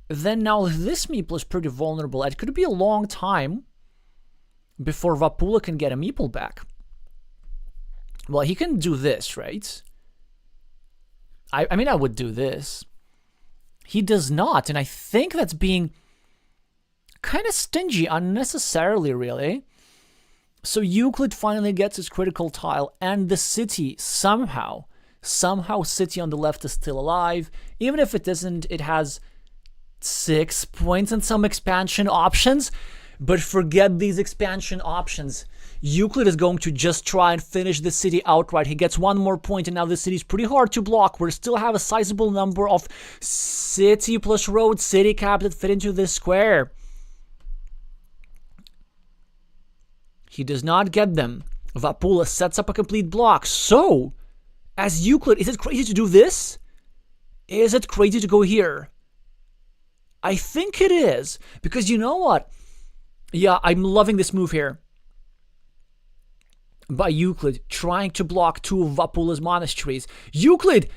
then now this meeple is pretty vulnerable. It could be a long time before Vapula can get a meeple back. Well, he can do this, right? I mean, I would do this. He does not, and I think that's being kind of stingy unnecessarily, really. So Euclid finally gets his critical tile, and the city somehow city on the left is still alive. Even if it isn't, it has 6 points and some expansion options. But forget these expansion options. Euclid is going to just try and finish the city outright. He gets 1 more point, and now the city is pretty hard to block. We still have a sizable number of city plus road city cap that fit into this square. He does not get them. Vapula sets up a complete block. So, as Euclid, is it crazy to do this? Is it crazy to go here? I think it is. Because you know what? Yeah, I'm loving this move here by Euclid, trying to block 2 of Vapula's monasteries. Euclid,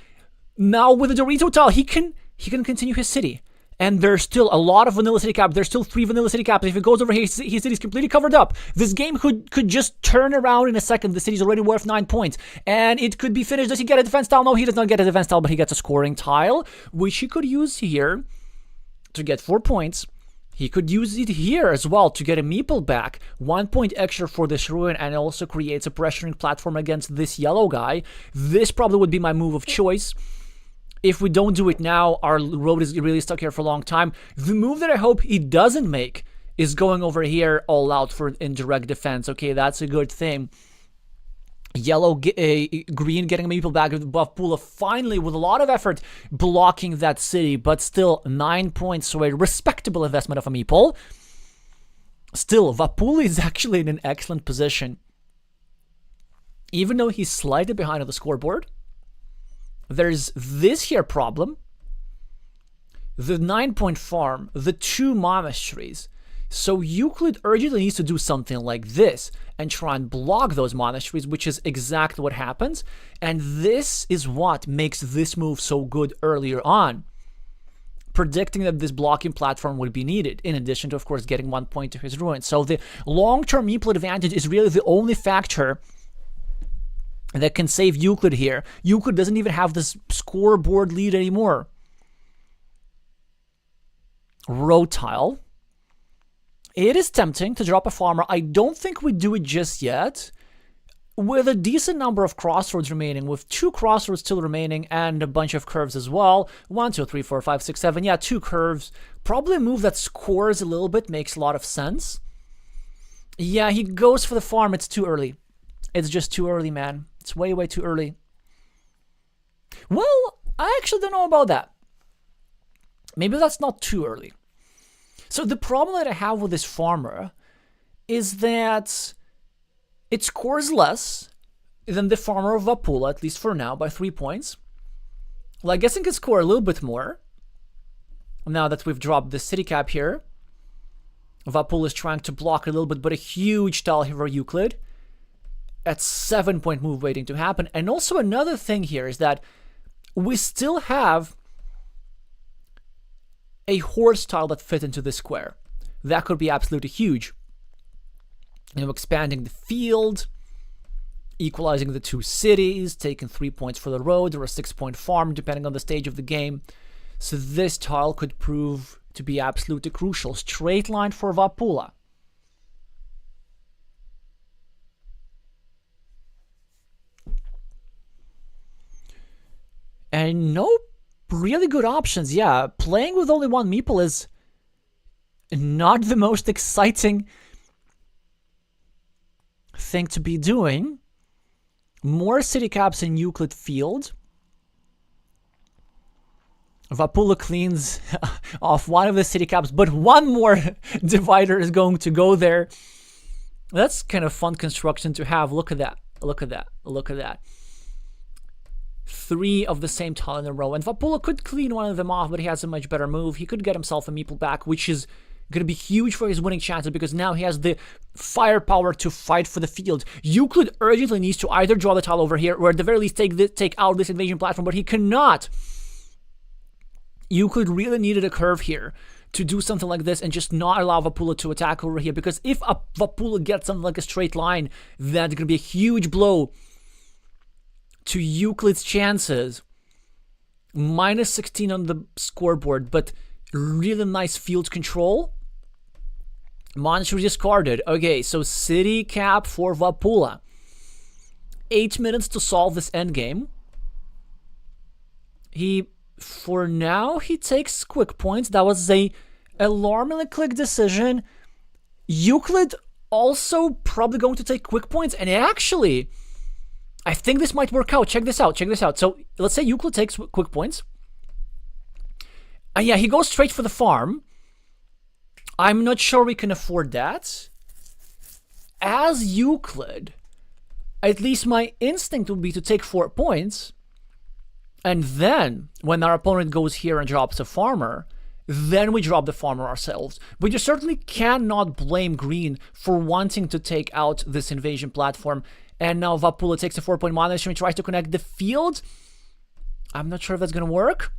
now with the Dorito tile, he can continue his city. And there's still a lot of vanilla city caps. There's still 3 vanilla city caps. If it goes over here, his city's completely covered up. This game could just turn around in a second. The city's already worth 9 points. And it could be finished. Does he get a defense tile? No, he does not get a defense tile, but he gets a scoring tile, which he could use here to get 4 points. He could use it here as well to get a meeple back. 1 point extra for this ruin, and it also creates a pressuring platform against this yellow guy. This probably would be my move of choice. If we don't do it now, our road is really stuck here for a long time. The move that I hope he doesn't make is going over here all out for indirect defense. Okay, that's a good thing. Green getting a meeple back with Vapula finally with a lot of effort blocking that city, but still 9 points, so a respectable investment of a meeple. Still, Vapula is actually in an excellent position. Even though he's slightly behind on the scoreboard, there's this here problem. The 9-point farm, the 2 monasteries. So Euclid urgently needs to do something like this and try and block those monasteries, which is exactly what happens. And this is what makes this move so good earlier on, predicting that this blocking platform would be needed, in addition to, of course, getting 1 point to his ruin. So the long-term Euclid advantage is really the only factor that can save Euclid here. Euclid doesn't even have this scoreboard lead anymore. Road tile. It is tempting to drop a farmer. I don't think we do it just yet. With a decent number of crossroads remaining, with 2 crossroads still remaining and a bunch of curves as well. 1, 2, 3, 4, 5, 6, 7. Yeah, 2 curves. Probably a move that scores a little bit, makes a lot of sense. Yeah, he goes for the farm. It's too early. It's just too early, man. It's way, way too early. Well, I actually don't know about that. Maybe that's not too early. So the problem that I have with this farmer is that it scores less than the farmer of Vapula, at least for now, by 3 points. Well, I guess it can score a little bit more. Now that we've dropped the city cap here. Vapula is trying to block a little bit, but a huge tile here for Euclid. At 7-point move waiting to happen. And also another thing here is that we still have a horse tile that fit into this square. That could be absolutely huge. You know, expanding the field, equalizing the 2 cities, taking 3 points for the road, or a 6-point farm, depending on the stage of the game. So this tile could prove to be absolutely crucial. Straight line for Vapula. And no really good options. Yeah, playing with only 1 meeple is not the most exciting thing to be doing. More city caps in Euclid Field. Vapula cleans off one of the city caps, but 1 more divider is going to go there. That's kind of fun construction to have. Look at that. Look at that. Look at that. 3 of the same tile in a row. And Vapula could clean one of them off, but he has a much better move. He could get himself a meeple back, which is going to be huge for his winning chances because now he has the firepower to fight for the field. Euclid urgently needs to either draw the tile over here or at the very least take out this invasion platform, but he cannot. Euclid really needed a curve here to do something like this and just not allow Vapula to attack over here, because if Vapula gets something like a straight line, that's going to be a huge blow to Euclid's chances. Minus 16 on the scoreboard, but really nice field control. Monster discarded. Okay, so city cap for Vapula. 8 minutes to solve this endgame. For now, he takes quick points. That was a alarmingly quick decision. Euclid also probably going to take quick points, and actually, I think this might work out. Check this out. Check this out. So let's say Euclid takes quick points. Yeah, he goes straight for the farm. I'm not sure we can afford that. As Euclid, at least my instinct would be to take 4 points. And then, when our opponent goes here and drops a farmer, then we drop the farmer ourselves. But you certainly cannot blame Green for wanting to take out this invasion platform. And now Vapula takes a 4-point monastery and tries to connect the field. I'm not sure if that's going to work.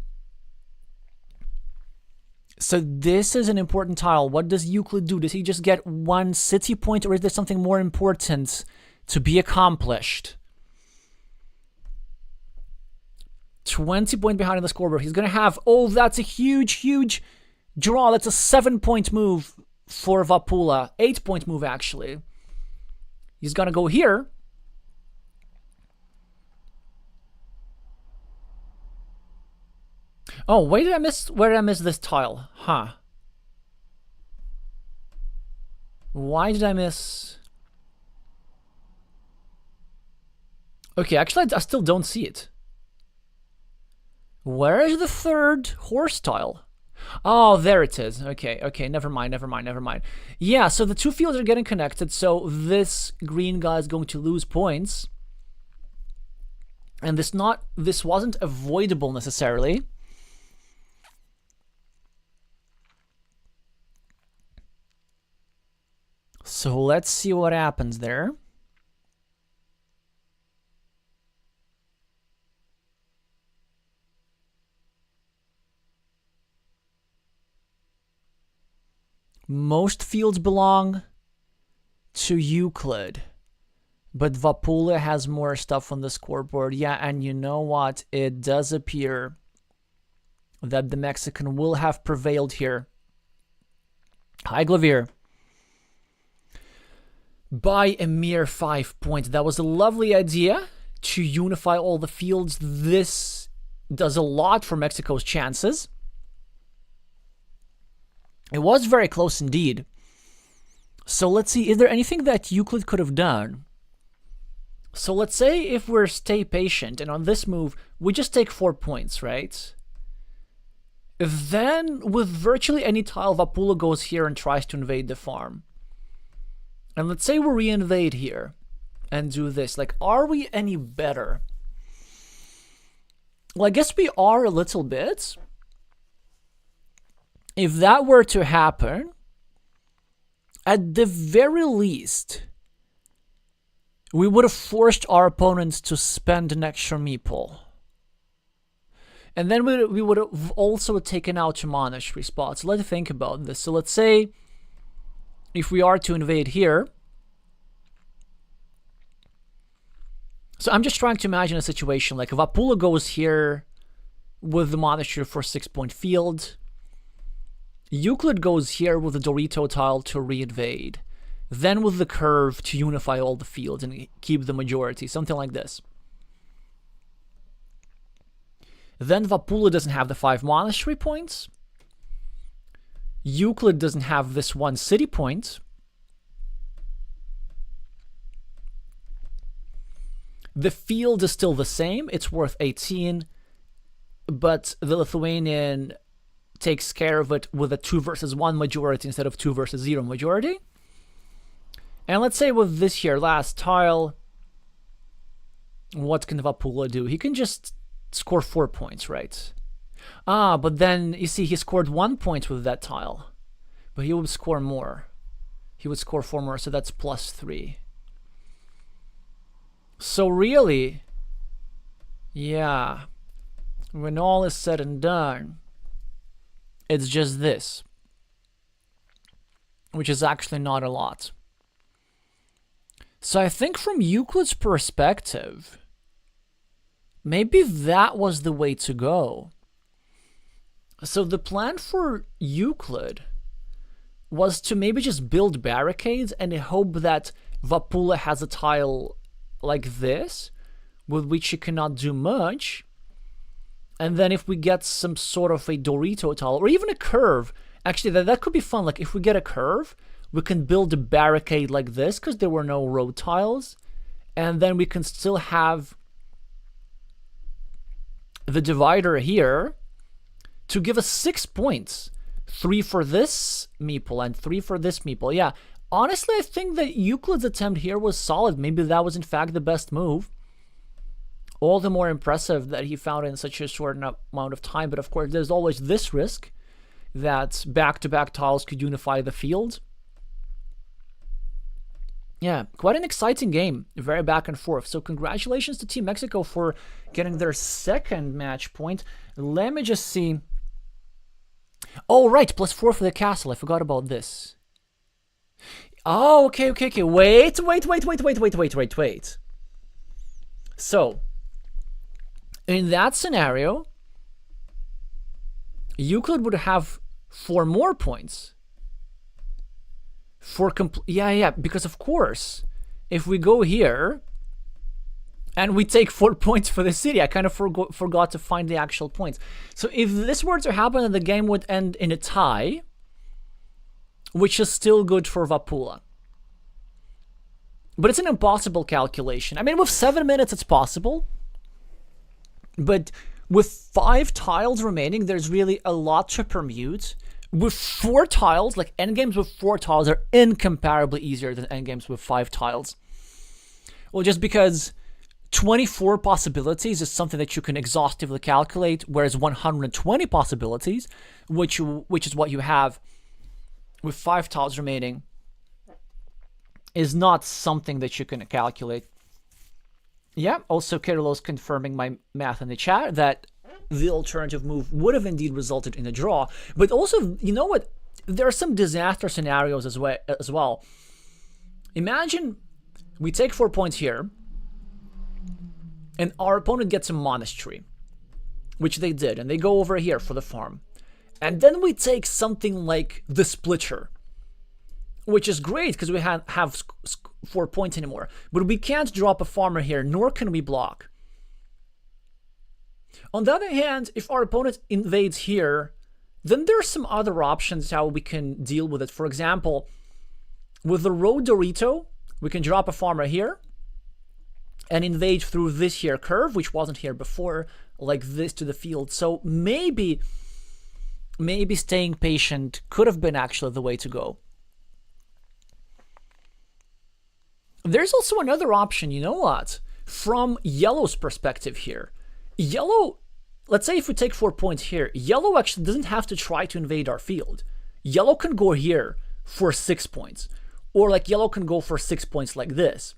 So this is an important tile. What does Euclid do? Does he just get one city point, or is there something more important to be accomplished? 20 points behind on the scoreboard. He's going to have... Oh, that's a huge, huge draw. That's a 7-point move for Vapula. 8-point move, actually. He's going to go here. Oh, where did I miss this tile? Huh. Why did I miss... Okay, actually, I still don't see it. Where is the third horse tile? Oh, there it is. Okay, never mind. Yeah, so the two fields are getting connected, so this green guy is going to lose points. And this wasn't avoidable necessarily. So let's see what happens there. Most fields belong to Euclid, but Vapula has more stuff on the scoreboard. Yeah, and you know what? It does appear that the Mexican will have prevailed here. Hi, Glavier. By a mere 5 points. That was a lovely idea to unify all the fields. This does a lot for Mexico's chances. It was very close indeed. So let's see, is there anything that Euclid could have done? So let's say if we're stay patient and on this move, we just take 4 points, right? Then with virtually any tile, Vapula goes here and tries to invade the farm. And let's say we re-invade here and do this. Like, are we any better? Well, I guess we are a little bit. If that were to happen, at the very least, we would have forced our opponents to spend an extra meeple. And then we would have also taken out two monastery spots. Let's think about this. So let's say if we are to invade here. So I'm just trying to imagine a situation like if Vapula goes here with the monastery for 6-point field. Euclid goes here with the Dorito tile to re-invade. Then with the curve to unify all the fields and keep the majority. Something like this. Then Vapula doesn't have the 5 monastery points. Euclid doesn't have this 1 city point. The field is still the same. It's worth 18. But the Lithuanian takes care of it with a 2 versus 1 majority instead of 2 versus 0 majority. And let's say with this here, last tile, what can Vapula do? He can just score 4 points, right? Ah, but then, you see, he scored 1 point with that tile. But he would score more. He would score 4 more, so that's +3. So really, yeah, when all is said and done, it's just this. Which is actually not a lot. So I think from Euclid's perspective, maybe that was the way to go. So the plan for Euclid was to maybe just build barricades and hope that Vapula has a tile like this, with which he cannot do much. And then if we get some sort of a Dorito tile, or even a curve, actually that could be fun. Like if we get a curve, we can build a barricade like this, because there were no road tiles. And then we can still have the divider here to give us 6 points. 3 for this meeple and 3 for this meeple. Yeah, honestly, I think that Euclid's attempt here was solid. Maybe that was in fact the best move. All the more impressive that he found it in such a short amount of time. But of course, there's always this risk that back-to-back tiles could unify the field. Yeah, quite an exciting game. Very back and forth. So congratulations to Team Mexico for getting their second match point. Let me just see. Oh, right, +4 for the castle. I forgot about this. Oh, okay. Wait. So, in that scenario, Euclid would have 4 more points. Yeah, because of course, if we go here and we take 4 points for the city, I kind of forgot to find the actual points. So if this were to happen, then the game would end in a tie, which is still good for Vapula. But it's an impossible calculation. I mean, with 7 minutes, it's possible. But with 5 tiles remaining, there's really a lot to permute. With 4 tiles, like endgames with 4 tiles are incomparably easier than endgames with 5 tiles. Well, just because 24 possibilities is something that you can exhaustively calculate, whereas 120 possibilities, which is what you have with 5 tiles remaining, is not something that you can calculate. Yeah, also Kyrillos confirming my math in the chat that the alternative move would have indeed resulted in a draw. But also, you know what? There are some disaster scenarios as well. Imagine we take 4 points here, and our opponent gets a monastery, which they did, and they go over here for the farm. And then we take something like the splitter, which is great because we have 4 points anymore. But we can't drop a farmer here, nor can we block. On the other hand, if our opponent invades here, then there are some other options how we can deal with it. For example, with the road Dorito, we can drop a farmer here and invade through this here curve, which wasn't here before, like this to the field. So maybe staying patient could have been actually the way to go. There's also another option, you know what? From Yellow's perspective here. Yellow, let's say if we take 4 points here, Yellow actually doesn't have to try to invade our field. Yellow can go here for 6 points. Or like Yellow can go for 6 points like this.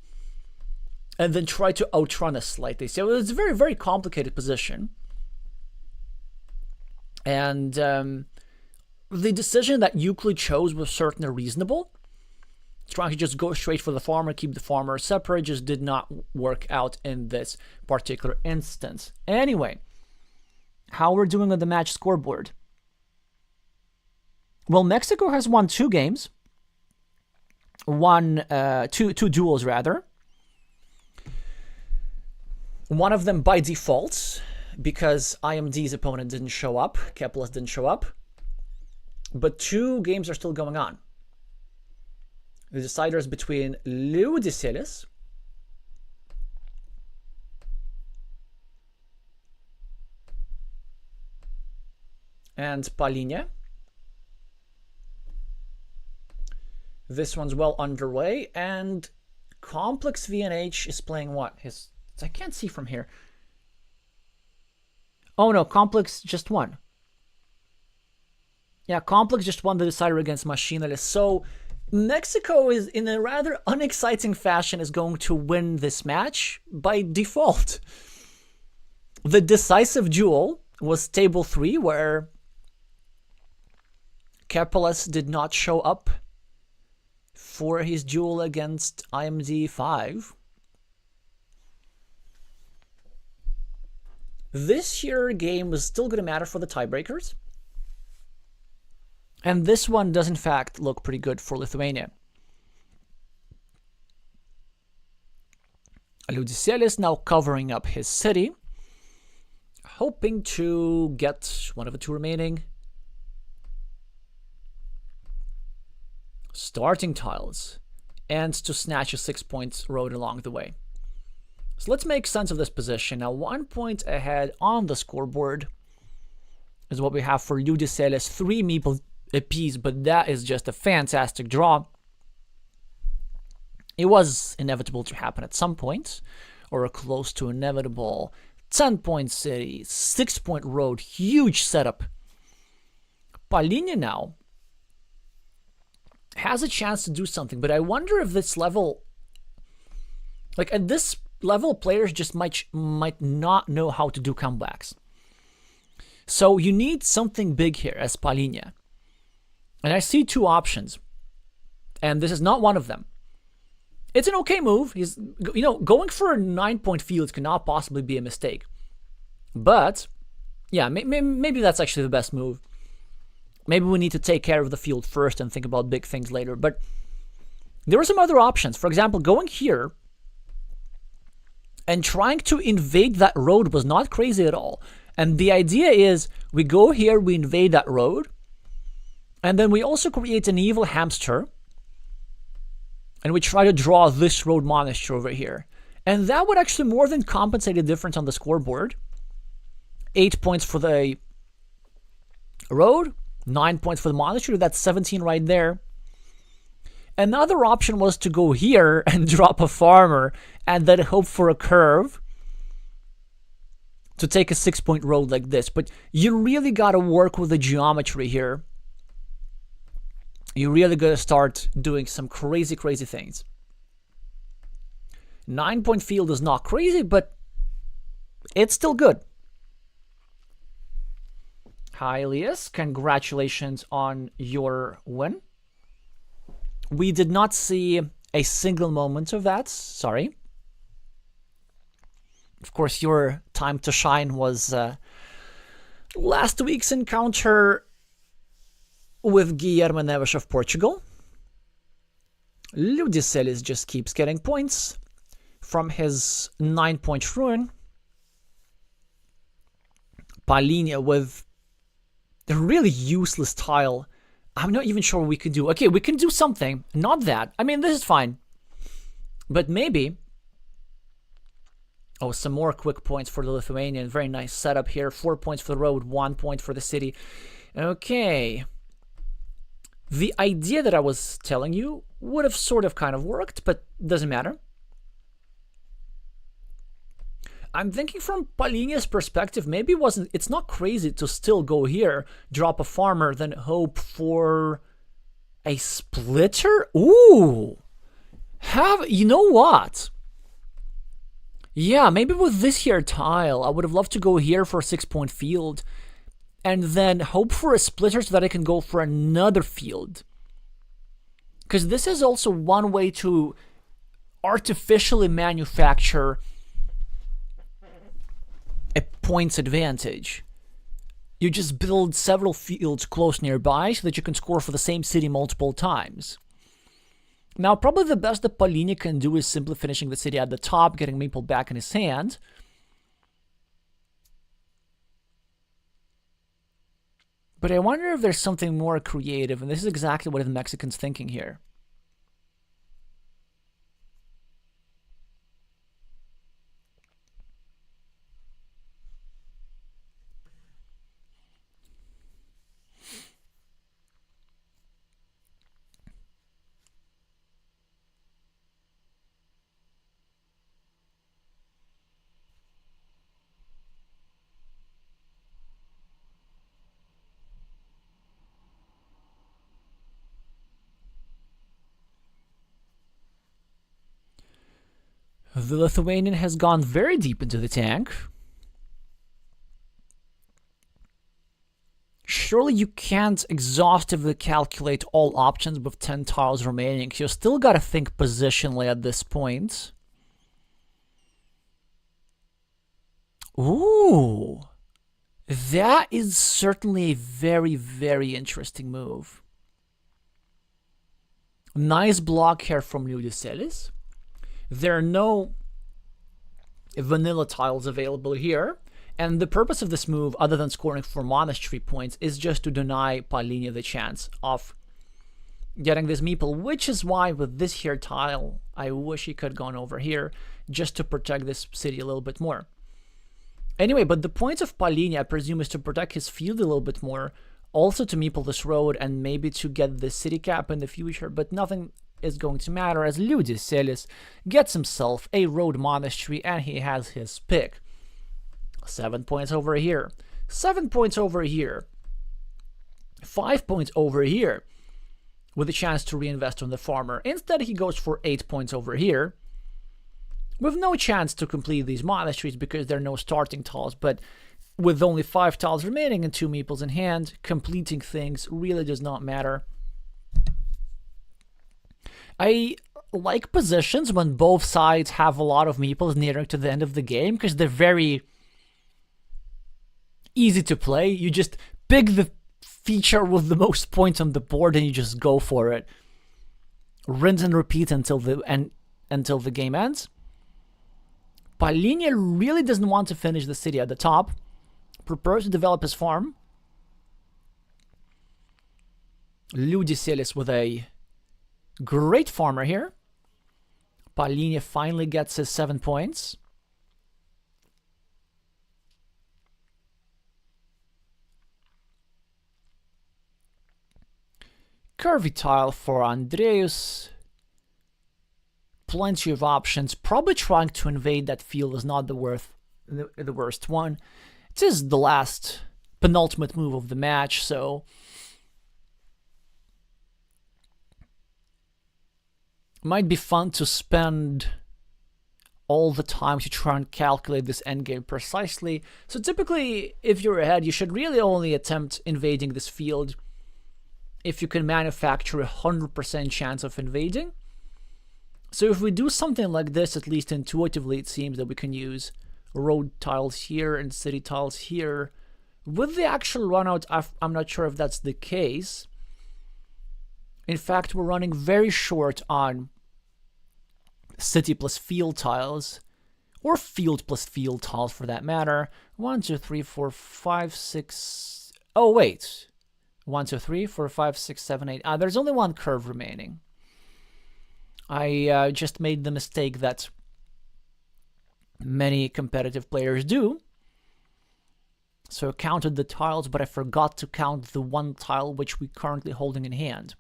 And then try to outrun us slightly. So it's a very, very complicated position. And the decision that Euclid chose was certainly reasonable. Trying to just go straight for the farmer, keep the farmer separate, just did not work out in this particular instance. Anyway, how we're doing on the match scoreboard. Well, Mexico has won 2 games. Two duels rather. One of them by default, because IMD's opponent didn't show up, Kepler didn't show up. But 2 games are still going on. The decider is between Liudiselis and Palinha. This one's well underway, and Complex VNH is playing what? I can't see from here. Oh no, Complex just won. Yeah, Complex just won the decider against Machineless. So Mexico is, in a rather unexciting fashion, is going to win this match by default. The decisive duel was table 3, where Kepeles did not show up for his duel against IMD 5. This here game was still going to matter for the tiebreakers. And this one does in fact look pretty good for Lithuania. Liudiselis now covering up his city, hoping to get one of the 2 remaining starting tiles and to snatch a 6-point road along the way. So let's make sense of this position. Now 1 point ahead on the scoreboard is what we have for Liudiselis, 3 meeples apiece, but that is just a fantastic draw. It was inevitable to happen at some point, or close to inevitable. 10-point city, 6-point road, huge setup. Palinha now has a chance to do something, but I wonder if this level, like at this level, players just might not know how to do comebacks. So you need something big here as Palinia. And I see two options. And this is not one of them. It's an okay move. He's, going for a 9-point field cannot possibly be a mistake. But, yeah, maybe that's actually the best move. Maybe we need to take care of the field first and think about big things later. But there are some other options. For example, going here and trying to invade that road was not crazy at all. And the idea is we go here, we invade that road, and then we also create an evil hamster, and we try to draw this road monastery over here. And that would actually more than compensate the difference on the scoreboard. 8 points for the road, 9 points for the monastery. That's 17 right there. Another option was to go here and drop a farmer and then hope for a curve to take a 6-point road like this. But you really got to work with the geometry here. You really got to start doing some crazy, crazy things. 9-point field is not crazy, but it's still good. Hi, Elias. Congratulations on your win. We did not see a single moment of that. Sorry. Of course, your time to shine was last week's encounter with Guilherme Neves of Portugal. Ludicelis just keeps getting points from his 9-point ruin. Palinia with a really useless tile. I'm not even sure what we can do. Okay, we can do something. Not that. I mean, this is fine. But maybe... Oh, some more quick points for the Lithuanian. Very nice setup here. 4 points for the road, 1 point for the city. Okay. The idea that I was telling you would have sort of kind of worked, but doesn't matter. I'm thinking from Palinia's perspective, maybe it's not crazy to still go here, drop a farmer, then hope for a splitter? Ooh! You know what? Yeah, maybe with this here tile, I would have loved to go here for a 6-point field, and then hope for a splitter so that I can go for another field. Because this is also one way to artificially manufacture a points advantage. You just build several fields close nearby so that you can score for the same city multiple times. Now, probably the best that Palinia can do is simply finishing the city at the top, getting Maple back in his hand. But I wonder if there's something more creative, and this is exactly what the Mexican's thinking here. The Lithuanian has gone very deep into the tank. Surely you can't exhaustively calculate all options with 10 tiles remaining. You still gotta think positionally at this point. Ooh. That is certainly a very, very interesting move. Nice block here from Ludicelis. There are no vanilla tiles available here, and the purpose of this move, other than scoring for monastery points, is just to deny Palinia the chance of getting this meeple, which is why with this here tile, I wish he could have gone over here, just to protect this city a little bit more. Anyway, but the point of Palinia, I presume, is to protect his field a little bit more, also to meeple this road, and maybe to get the city cap in the future, but nothing is going to matter as Ludicelis gets himself a road monastery and he has his pick. 7 points over here, 7 points over here, 5 points over here with a chance to reinvest on the farmer. Instead he goes for 8 points over here with no chance to complete these monasteries because there are no starting tiles, but with only 5 tiles remaining and 2 meeples in hand, completing things really does not matter. I like positions when both sides have a lot of meeples nearing to the end of the game, because they're very easy to play. You just pick the feature with the most points on the board and you just go for it. Rinse and repeat until the game ends. Palinia really doesn't want to finish the city at the top. Prepares to develop his farm. Liudiselis with a great farmer here. Palinia finally gets his 7 points. Curvy tile for Andreas. Plenty of options. Probably trying to invade that field is not the worst one. It is the last penultimate move of the match, so might be fun to spend all the time to try and calculate this endgame precisely. So typically, if you're ahead, you should really only attempt invading this field if you can manufacture a 100% chance of invading. So if we do something like this, at least intuitively, it seems that we can use road tiles here and city tiles here. With the actual runout, I'm not sure if that's the case. In fact, we're running very short on city plus field tiles, or field plus field tiles for that matter. 1, 2, 3, 4, 5, 6. Oh, wait. 1, 2, 3, 4, 5, 6, 7, 8. There's only one curve remaining. I just made the mistake that many competitive players do. So I counted the tiles, but I forgot to count the one tile which we're currently holding in hand.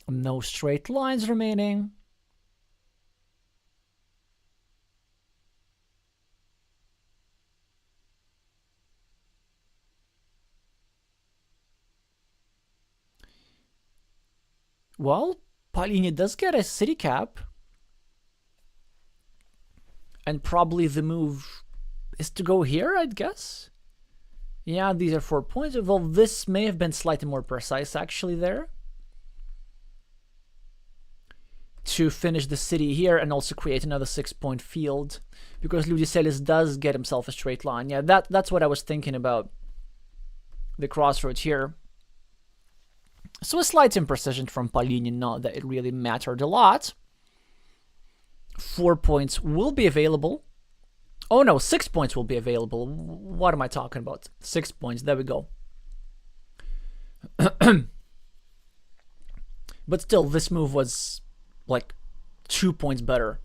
No straight lines remaining. Well, Palinia does get a city cap. And probably the move is to go here, I'd guess. Yeah, these are 4 points. Well, this may have been slightly more precise actually there. To finish the city here and also create another 6-point field. Because Liudiselis does get himself a straight line. Yeah, that's what I was thinking about. The crossroads here. So a slight imprecision from Palinia, not that it really mattered a lot. 4 points will be available. Oh no, 6 points will be available. What am I talking about? 6 points, there we go. But still, this move was like 2 points better.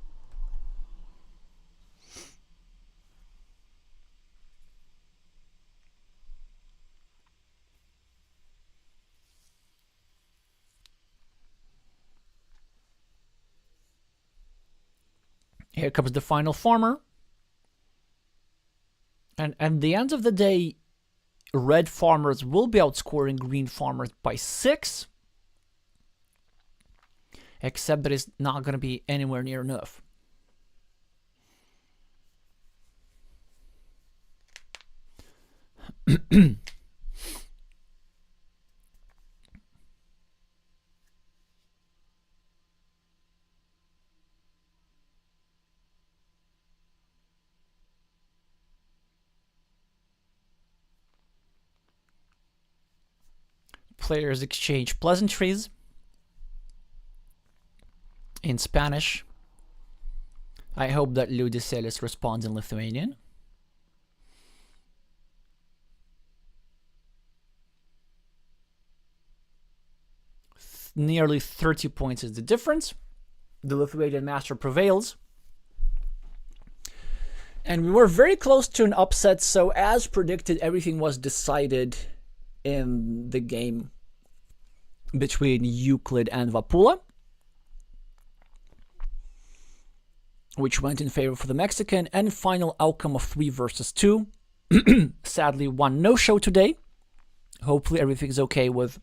Here comes the final farmer. And at the end of the day, red farmers will be outscoring green farmers by 6. Except that it's not going to be anywhere near enough. Players exchange pleasantries in Spanish. I hope that Liudiselis responds in Lithuanian. Nearly 30 points is the difference. The Lithuanian master prevails. And we were very close to an upset, so as predicted, everything was decided in the game between Euclid and Vapula, which went in favor for the Mexican, and final outcome of 3 versus 2. Sadly, one no-show today. Hopefully everything's okay with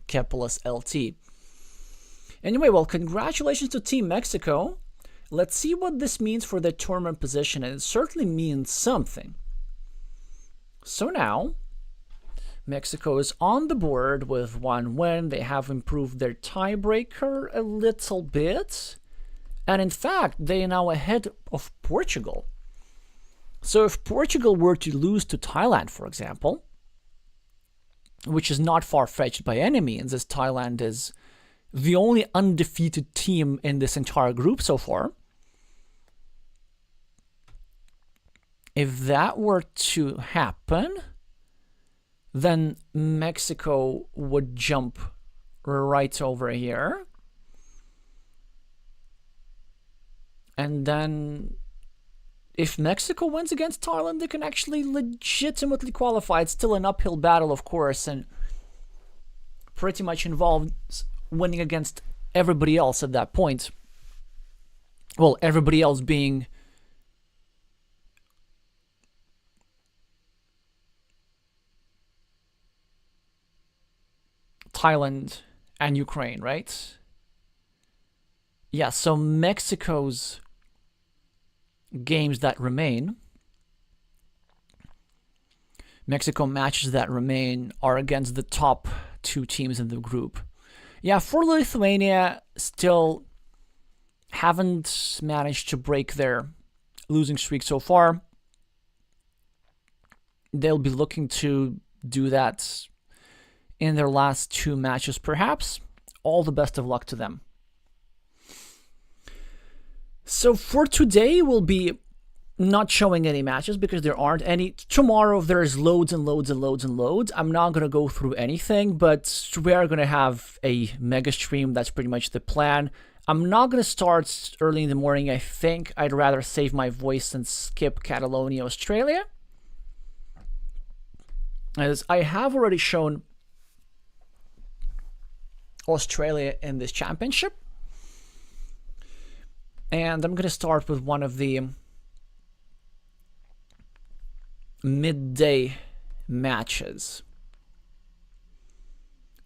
Kepela's LT. Anyway, well, congratulations to Team Mexico. Let's see what this means for their tournament position, and it certainly means something. So now, Mexico is on the board with 1 win. They have improved their tiebreaker a little bit. And in fact, they are now ahead of Portugal. So if Portugal were to lose to Thailand, for example, which is not far-fetched by any means, as Thailand is the only undefeated team in this entire group so far. If that were to happen, then Mexico would jump right over here. And then if Mexico wins against Thailand, they can actually legitimately qualify. It's still an uphill battle, of course, and pretty much involves winning against everybody else at that point. Well, everybody else being Thailand and Ukraine, right? Yeah, so Mexico's games that remain, Mexico matches that remain are against the top 2 teams in the group. Yeah, for Lithuania, still haven't managed to break their losing streak so far. They'll be looking to do that in their last 2 matches, perhaps. All the best of luck to them. So for today, we'll be not showing any matches because there aren't any. Tomorrow, there's loads and loads and loads and loads. I'm not going to go through anything, but we are going to have a mega stream. That's pretty much the plan. I'm not going to start early in the morning. I think I'd rather save my voice and skip Catalonia, Australia, as I have already shown Australia in this championship. And I'm going to start with one of the midday matches.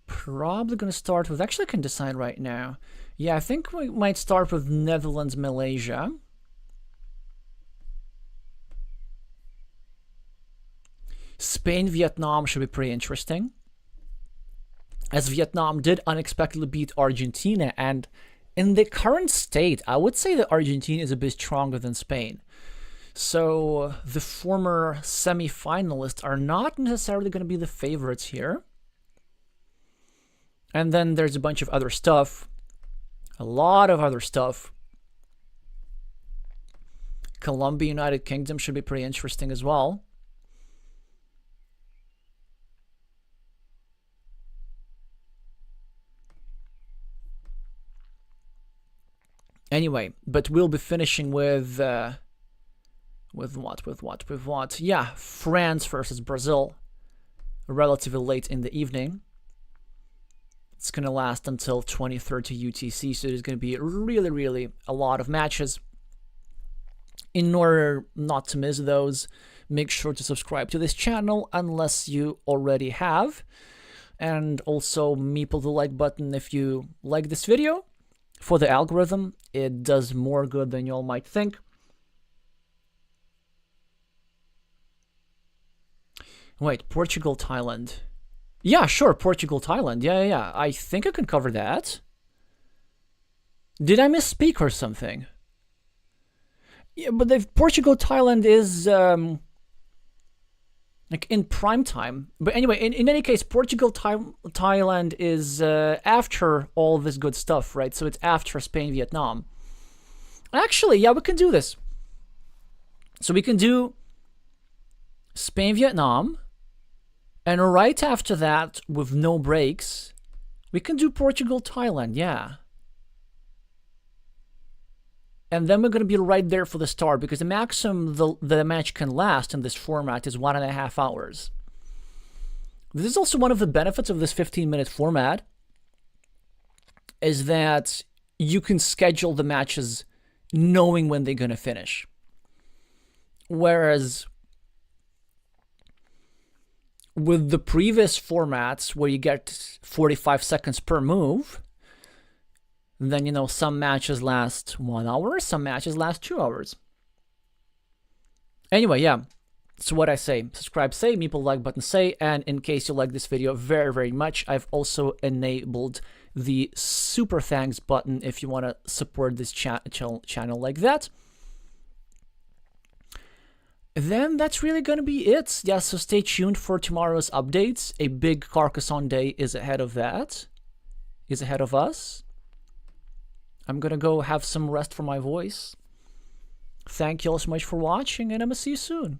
Probably going to start with, actually I can decide right now. Yeah, I think we might start with Netherlands, Malaysia. Spain, Vietnam should be pretty interesting, as Vietnam did unexpectedly beat Argentina, and in the current state, I would say that Argentina is a bit stronger than Spain. So the former semi-finalists are not necessarily going to be the favorites here. And then there's a bunch of other stuff. A lot of other stuff. Colombia, United Kingdom should be pretty interesting as well. Anyway, but we'll be finishing with what? Yeah, France versus Brazil, relatively late in the evening. It's going to last until 20:30 UTC, so there's going to be really, really a lot of matches. In order not to miss those, make sure to subscribe to this channel unless you already have. And also meeple the like button if you like this video. For the algorithm, it does more good than you all might think. Wait, Portugal, Thailand. Yeah, sure, Portugal, Thailand. Yeah. I think I can cover that. Did I misspeak or something? Yeah, but if Portugal, Thailand is like in prime time. But anyway, in any case, Portugal, Thailand is after all this good stuff, right? So it's after Spain, Vietnam. Actually, yeah, we can do this. So we can do Spain, Vietnam, and right after that, with no breaks, we can do Portugal, Thailand, yeah. And then we're going to be right there for the start, because the maximum the match can last in this format is 1.5 hours. This is also one of the benefits of this 15-minute format, is that you can schedule the matches knowing when they're going to finish. Whereas with the previous formats, where you get 45 seconds per move, then, you know, some matches last 1 hour, some matches last 2 hours. Anyway, yeah. So what I say, subscribe say, meeple like button say, and in case you like this video very, very much, I've also enabled the super thanks button if you want to support this channel like that. Then that's really gonna be it. Yeah, so stay tuned for tomorrow's updates. A big Carcassonne day is ahead of that, is ahead of us. I'm gonna go have some rest for my voice. Thank you all so much for watching, and I'm gonna see you soon.